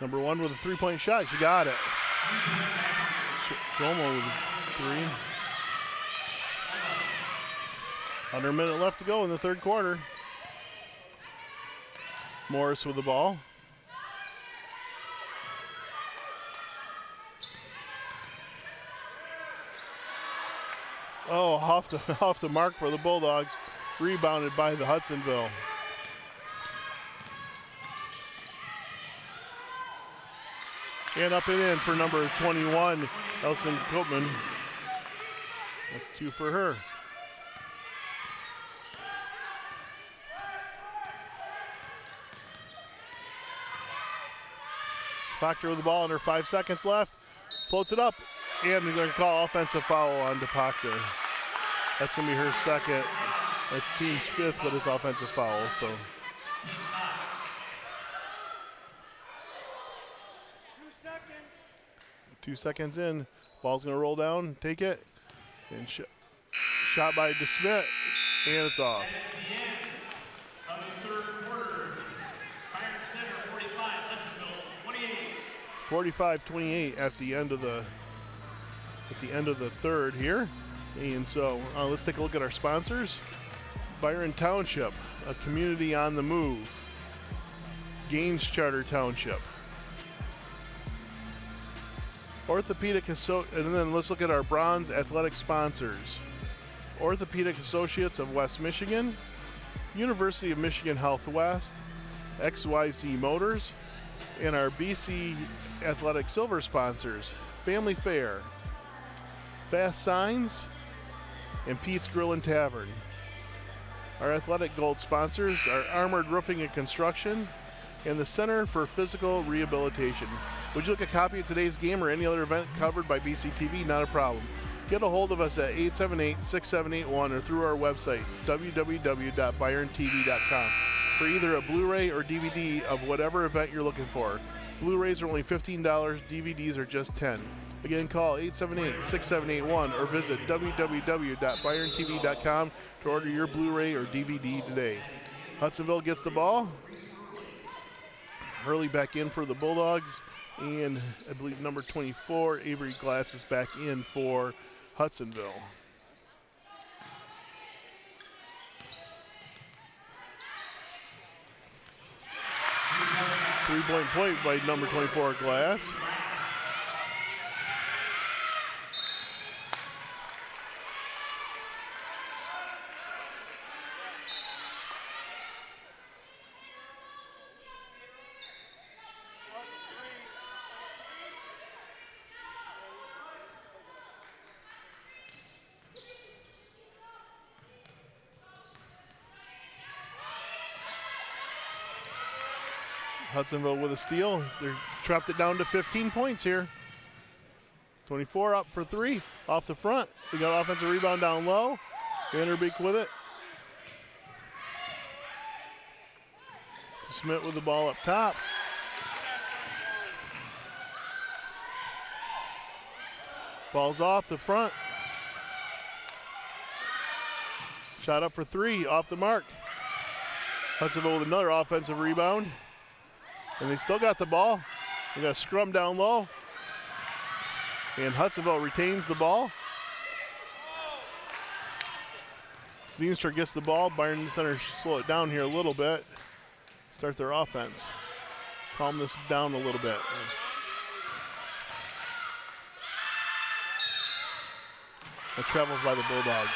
Number 1 with a 3-point shot. She got it. Shomo with 3. Under a minute left to go in the third quarter. Morris with the ball. Oh, off the mark for the Bulldogs. Rebounded by the Hudsonville. And up and in for number 21, Elson Koopman. That's 2 for her. Proctor with the ball under 5 seconds left. Floats it up, and they're going to call offensive foul on DePoctor. That's going to be her second. That's team's 5th, but it's offensive foul. So 2 seconds in. Ball's going to roll down, take it, and shot by DeSmit, and it's off. 45-28 at the end of the third here. And so let's take a look at our sponsors. Byron Township, a community on the move. Gaines Charter Township. Orthopedic and then let's look at our bronze athletic sponsors. Orthopedic Associates of West Michigan, University of Michigan Health West, XYZ Motors, and our BC Athletic Silver sponsors, Family Fair, Fast Signs, and Pete's Grill and Tavern. Our athletic gold sponsors are Armored Roofing and Construction and the Center for Physical Rehabilitation. Would you like a copy of today's game or any other event covered by BCTV? Not a problem. Get a hold of us at 878-6781 or through our website, www.byrontv.com, for either a Blu-ray or DVD of whatever event you're looking for. Blu-rays are only $15. DVDs are just $10. Again, call 878-6781 or visit www.byrontv.com to order your Blu-ray or DVD today. Hudsonville gets the ball. Hurley back in for the Bulldogs. And I believe number 24, Avery Glass, is back in for Hudsonville. Three-point play by number 24, Glass. Hudsonville with a steal. They're trapped it down to 15 points here. 24 up for three off the front. They got offensive rebound down low. Vanderbeek with it. Smith with the ball up top. Ball's off the front. Shot up for three off the mark. Hudsonville with another offensive rebound. And they still got the ball. They got a scrum down low. And Hudsonville retains the ball. Zeenstra gets the ball. Byron Center slow it down here a little bit. Start their offense. Calm this down a little bit. It travels by the Bulldogs.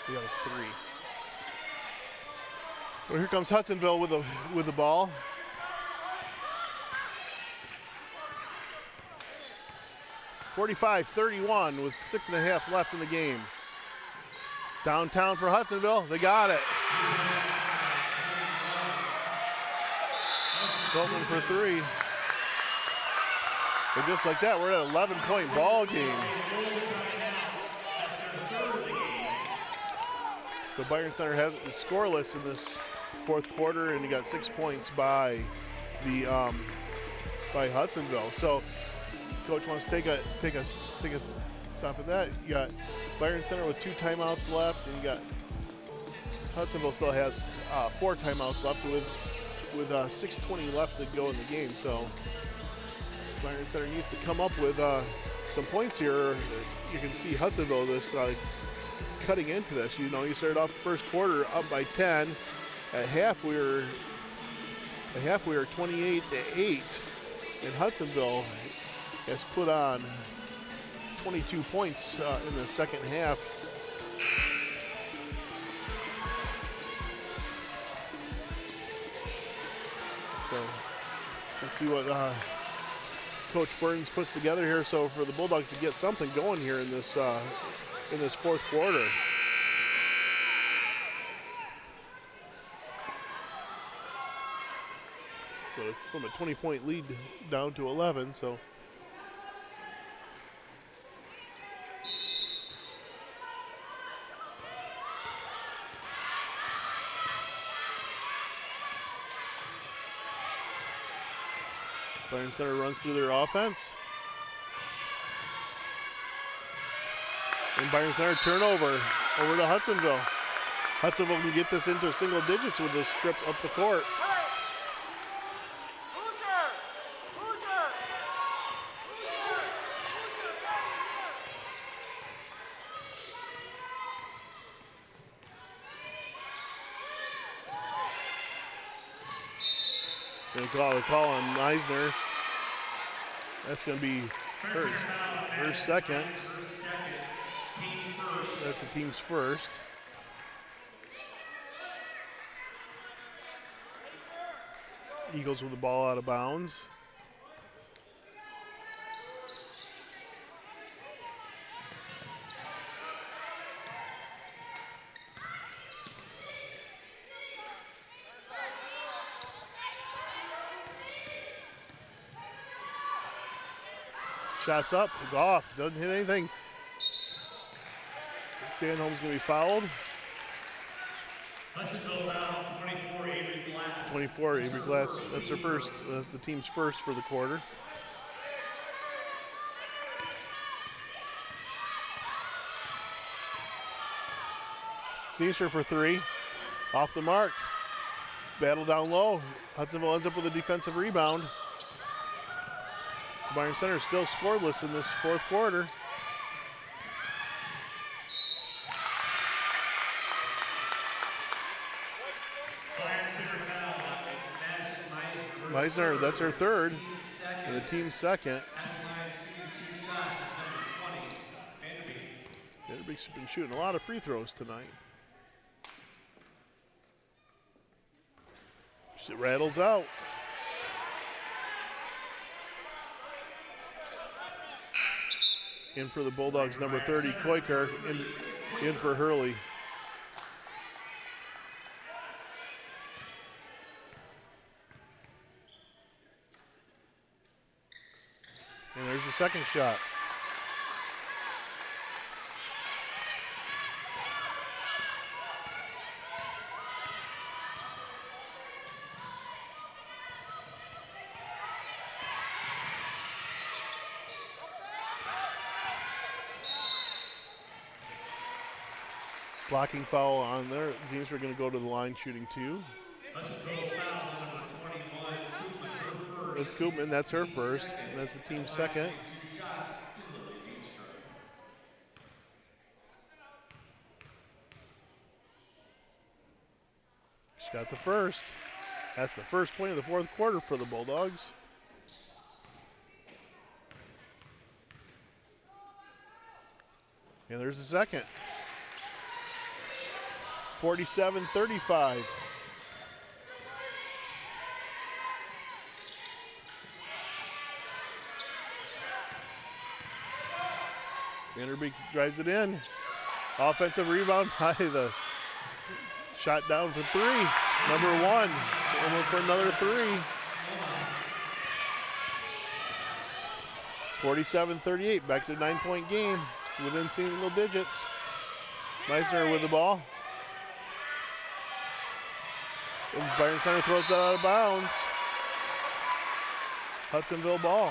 We got a three. Well, here comes Hudsonville with the ball. (45-31) with 6.5 left in the game. Downtown for Hudsonville. They got it. Goldman for three. And just like that, we're at an 11-point ball game. So Byron Center is scoreless in this fourth quarter, and he got 6 points by the by Hudsonville. So coach wants to take a stop at that. You got Byron Center with 2 timeouts left, and you got Hudsonville still has 4 timeouts left with 6:20 left to go in the game. So Byron Center needs to come up with some points here. You can see Hudsonville cutting into this. You know, you started off the first quarter up by 10. At half we were 28-8, and Hudsonville has put on 22 points in the second half. So let's see what Coach Burns puts together here. So for the Bulldogs to get something going here in this fourth quarter. So it's from a 20-point lead down to 11. So Byron Center runs through their offense. And Byron Center turnover over to Hudsonville. Hudsonville can get this into single digits with this strip up the court. They call on Eisner. That's going to be her second. That's the team's first. Eagles with the ball out of bounds. Shots up, it's off, doesn't hit anything. Sandholm's going to be fouled. Hudsonville foul 24. 24, Avery Glass, that's the team's first for the quarter. Seaster for three, off the mark. Battle down low. Hudsonville ends up with a defensive rebound. Byron Center still scoreless in this fourth quarter. Meisner, that's her third, and the team's second. Vanderbeek's been shooting a lot of free throws tonight. It rattles out. In for the Bulldogs, number 30, Koikar, in for Hurley. And there's the second shot. Blocking foul on there. Zinstra are going to go to the line shooting two. That's Koopman, that's her first, and that's the team's second. She got the first. That's the first point of the fourth quarter for the Bulldogs. And there's the second. 47-35. Vanderbeek drives it in. Offensive rebound by the shot down for three. Number one, almost for another three. 47-38, back to a 9-point game. It's within single digits. Meisner with the ball. And Byron Center throws that out of bounds. Hudsonville ball.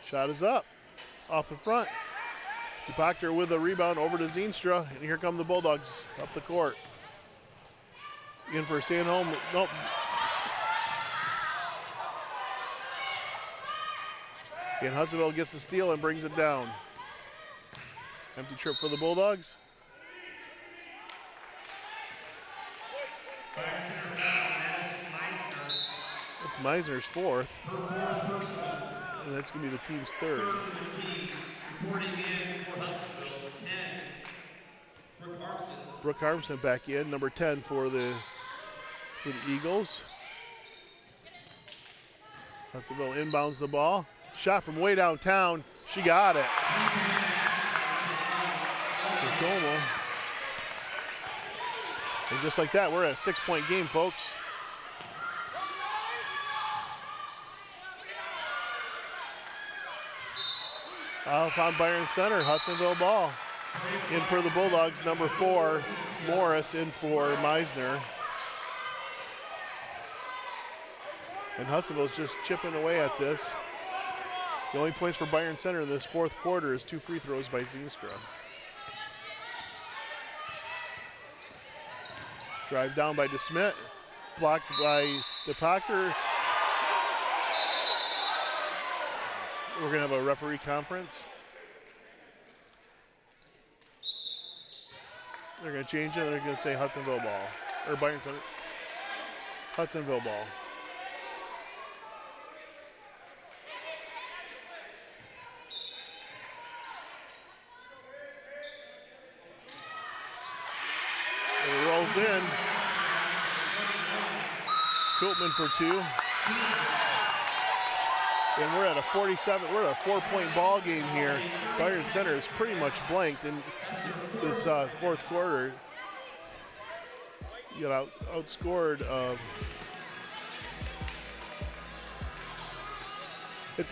Shot is up, off the front. DePachter with a rebound over to Zinstra, and here come the Bulldogs up the court. In for Sandholm, nope. And Hudsonville gets the steal and brings it down. Empty trip for the Bulldogs. That's Meisner's fourth. And that's going to be the team's third. Reporting in for Hudsonville's 10, Brooke Harmson. Brooke Harmson back in, number 10 for the Eagles. Hudsonville inbounds the ball. Shot from way downtown. She got it. Tacoma. And just like that, we're at a 6-point game, folks. Out on Byron Center, Hudsonville ball. In for the Bulldogs, number 4, Morris in for Meisner. And Hudsonville's just chipping away at this. The only points for Byron Center in this fourth quarter is 2 free throws by Zinstra. Drive down by DeSmit, blocked by DePachter. We're gonna have a referee conference. They're gonna change it, they're gonna say Hudsonville ball, or Byron Center. Hudsonville ball. And it rolls in. Koopman for 2. And we're at a 47, we're at a 4-point ball game here. Byron Center is pretty much blanked in this fourth quarter. You got outscored. It's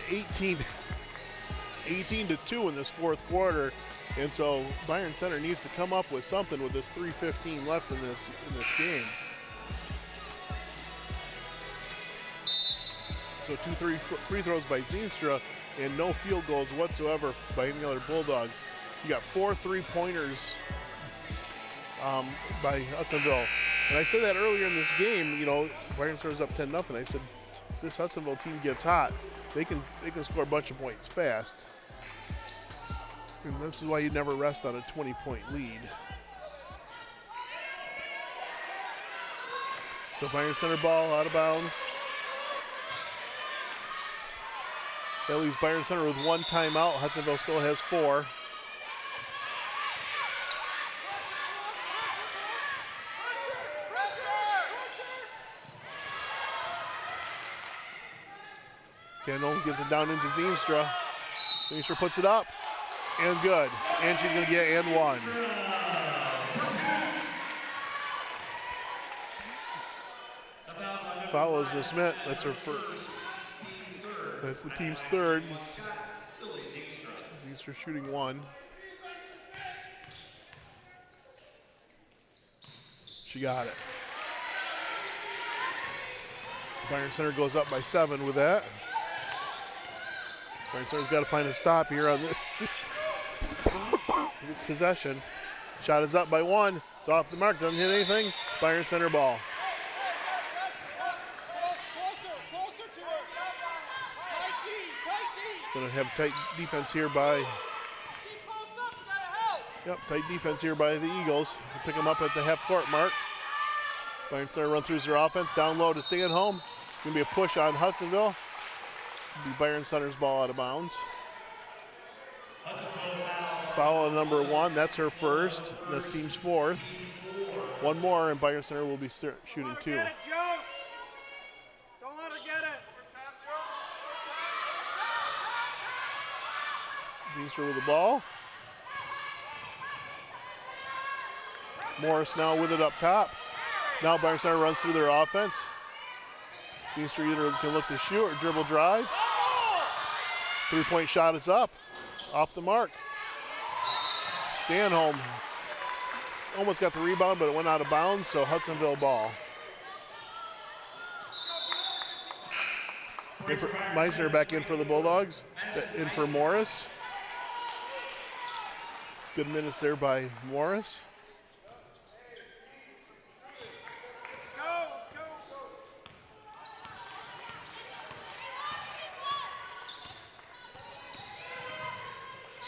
18-2 in this fourth quarter, and so Byron Center needs to come up with something with this 3:15 left in this game. So 2 free throws by Zeenstra and no field goals whatsoever by any other Bulldogs. You got 4 3-pointers by Hudsonville. And I said that earlier in this game, you know, Byron Center's up 10-0. I said, if this Hudsonville team gets hot, they can score a bunch of points fast. And this is why you never rest on a 20-point lead. So Byron Center ball out of bounds. That leaves Byron Center with 1 timeout. Hudsonville still has 4. Sandholm gives it down into Zeenstra. Zeenstra puts it up, and good. And she's going to get and 1. Foul is Smith. That's her first. That's the team's third. Zeenstra shooting 1. She got it. Byron Center goes up by 7 with that. Byron Center's got to find a stop here on this possession. Shot is up by 1. It's off the mark. Doesn't hit anything. Byron Center ball. Going to have tight defense here by. Yep, tight defense here by the Eagles. They pick them up at the half-court mark. Byron Center run through their offense. Down low to Sandholm. Going to be a push on Hudsonville. Be Byron Center's ball out of bounds. Foul on number 1. That's her first. That's team's 4th. 1 more, and Byron Center will be shooting 2. Don't let her get it. Zeenstra with the ball. Morris now with it up top. Now Byron Center runs through their offense. Zeenstra either can look to shoot or dribble drive. 3-point shot is up. Off the mark. Sandholm almost got the rebound, but it went out of bounds, so Hudsonville ball. Meisner back in for the Bulldogs. In for Morris. Good minutes there by Morris.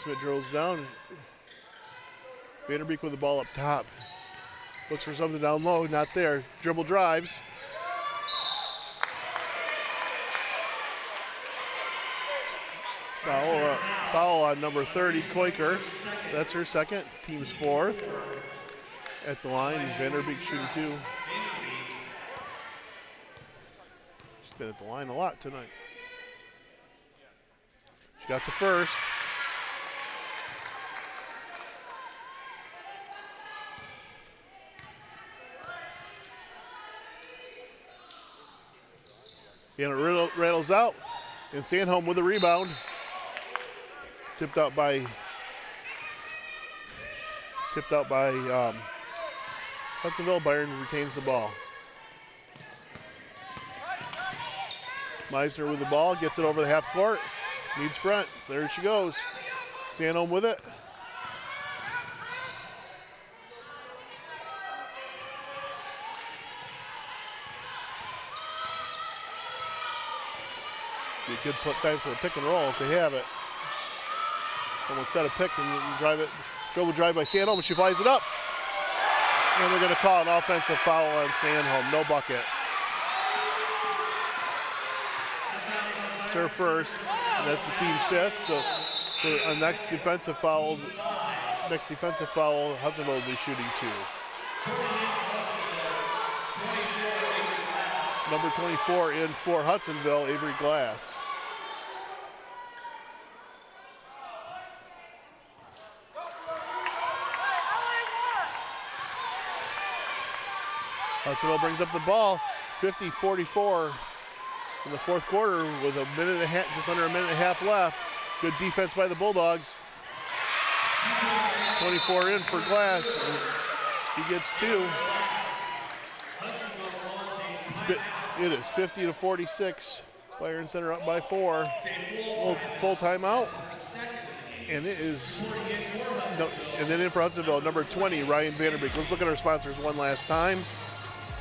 Smith drills down. Vanderbeek with the ball up top. Looks for something down low, not there. Dribble drives. Foul on number 30, Koiker. That's her second. Team's 4th. At the line, Vanderbeek shooting 2. She's been at the line a lot tonight. She got the first. And it rattles out, and Sandholm with the rebound. Tipped out by Hudsonville. Byron retains the ball. Meisner with the ball, gets it over the half court, needs front. So there she goes. Sandholm with it. Be a good time for a pick and roll if they have it. Someone set a pick and drive it. Dribble drive by Sandholm, and she flies it up. And they're going to call an offensive foul on Sandholm. No bucket. It's her first, and that's the team's 5th. So our next defensive foul, Hudsonville will be shooting 2. Number 24 in for Hudsonville, Avery Glass. Hudsonville brings up the ball, 50-44 in the fourth quarter with a minute and a half, just under a minute and a half left. Good defense by the Bulldogs. 24 in for Glass. He gets 2. It is 50-46. Byron Center up by 4. Full timeout. And it is, and then in for Hudsonville, number 20, Ryan Vanderbeek. Let's look at our sponsors one last time.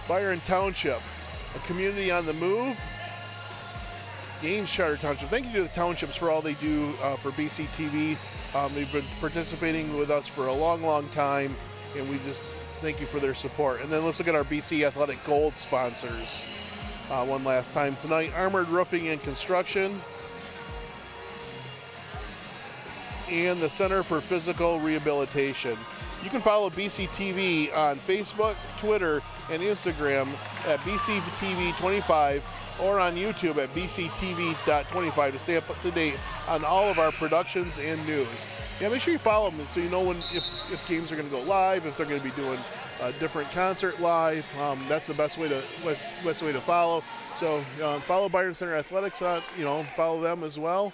Byron Township, a community on the move. Gaines Charter Township. Thank you to the townships for all they do for BCTV. They've been participating with us for a long, long time, and we just thank you for their support. And then let's look at our BC Athletic Gold sponsors one last time tonight. Armored Roofing and Construction, and the Center for Physical Rehabilitation. You can follow BCTV on Facebook, Twitter, and Instagram at BCTV25, or on YouTube at BCTV.25 to stay up to date on all of our productions and news. Yeah, make sure you follow them so you know when if games are going to go live, if they're going to be doing a different concert live. That's the best way to follow. So follow Byron Center Athletics on, follow them as well,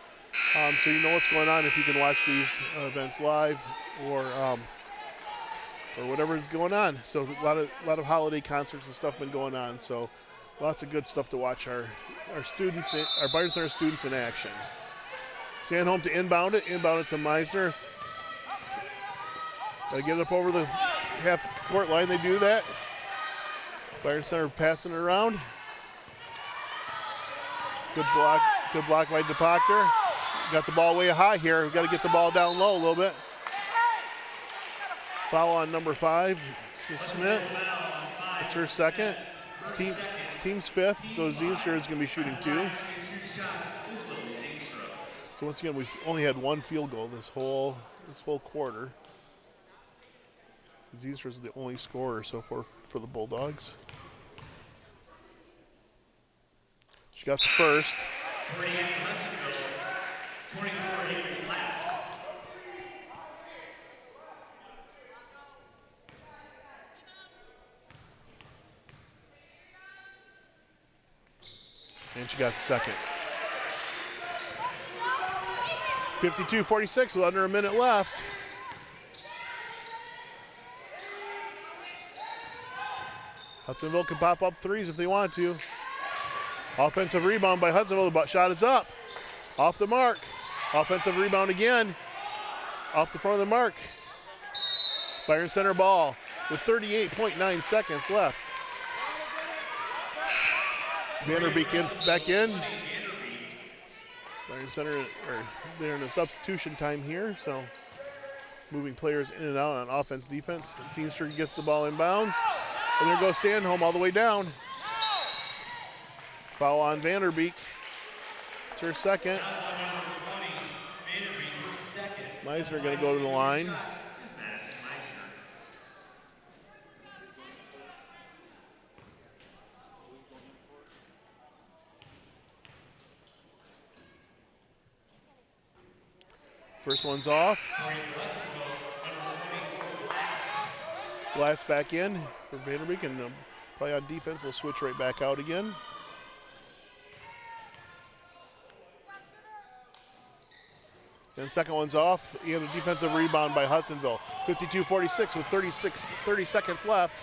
so you know what's going on if you can watch these events live or whatever is going on. So a lot of holiday concerts and stuff been going on. So lots of good stuff to watch our students, our Byron Center students in action. Sandholm to inbound it to Meisner. They get it up over the half-court line. They do that. Byron Center passing it around. Good block by DePoctor. Got the ball way high here. We've got to get the ball down low a little bit. Foul on number 5, Smith. It's her second. Team's 5th, so Zinstra is going to be shooting 2. So once again, we've only had 1 field goal this whole quarter. Zinstra is the only scorer so far for the Bulldogs. She got the first. And she got the second. 52-46 with under a minute left. Hudsonville can pop up threes if they want to. Offensive rebound by Hudsonville. The shot is up. Off the mark. Offensive rebound again. Off the front of the mark. Byron Center ball with 38.9 seconds left. Vanderbeek back in. Byron Center, they're in a substitution time here, so moving players in and out on offense, defense. Seenster gets the ball inbounds, and there goes Sandholm all the way down. Foul on Vanderbeek. It's her second. Meisner going to go to the line. First one's off. Glass back in for Vanderbeek, and probably on defense, they'll switch right back out again. And the second one's off, and a defensive rebound by Hudsonville. 52-46 with 30 seconds left.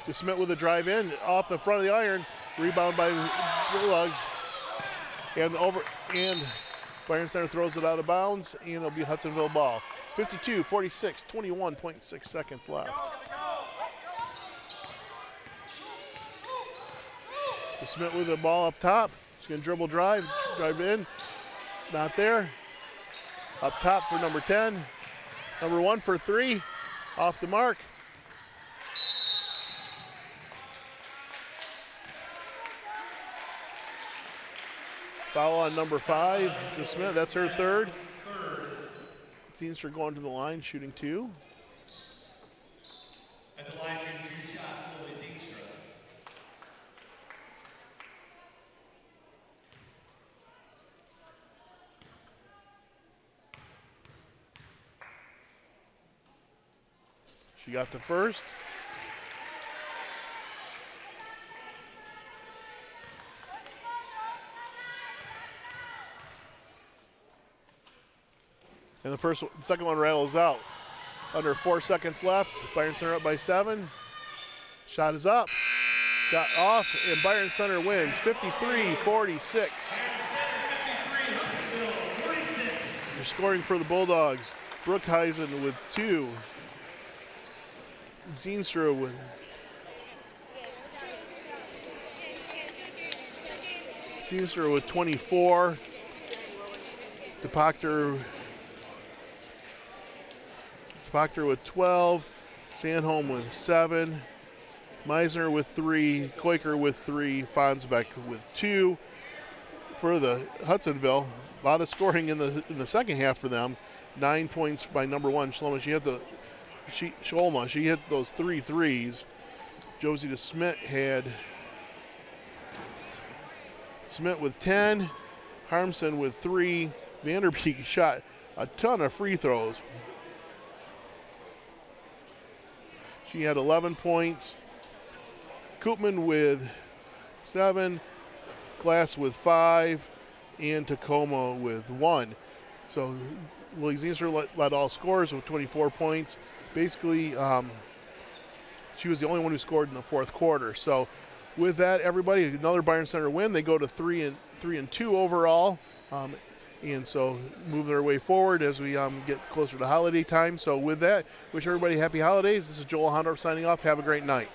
DeSmit with a drive in, off the front of the iron. Rebound by Bulldogs. And Byron Center throws it out of bounds, and it'll be Hudsonville ball. 52-46, 21.6 seconds left. DeSmit with the ball up top. She's going to drive in. Not there. Up top for number 10. Number 1 for 3. Off the mark. Foul on number 5, DeSmit. That's her third. Zinstra going to the line, shooting 2. At the line, shooting 2 shots, Lily Zinstra. She got the first. And the second one rattles out. Under 4 seconds left. Byron Center up by 7. Shot is up. Got off, and Byron Center wins 53-46. They're scoring for the Bulldogs. Brookhuizen with 2. Zeenstra with 24. DePoctor with 12. Sandholm with 7. Meisner with 3. Koiker with 3. Fonsbeck with 2. For the Hudsonville, a lot of scoring in the second half for them. 9 points by number 1, Sholma. She hit those 3 threes. Josie DeSmit had with 10. Harmson with 3. Vanderbeek shot a ton of free throws. She had 11 points. Koopman with 7. Glass with 5. And Tacoma with 1. So Lily Zeenstra led all scorers with 24 points. Basically, she was the only one who scored in the fourth quarter. So with that, everybody, another Byron Center win. They go to 3-2 overall. And so move their way forward as we get closer to holiday time. So with that, wish everybody happy holidays. This is Joel Hondorf signing off. Have a great night.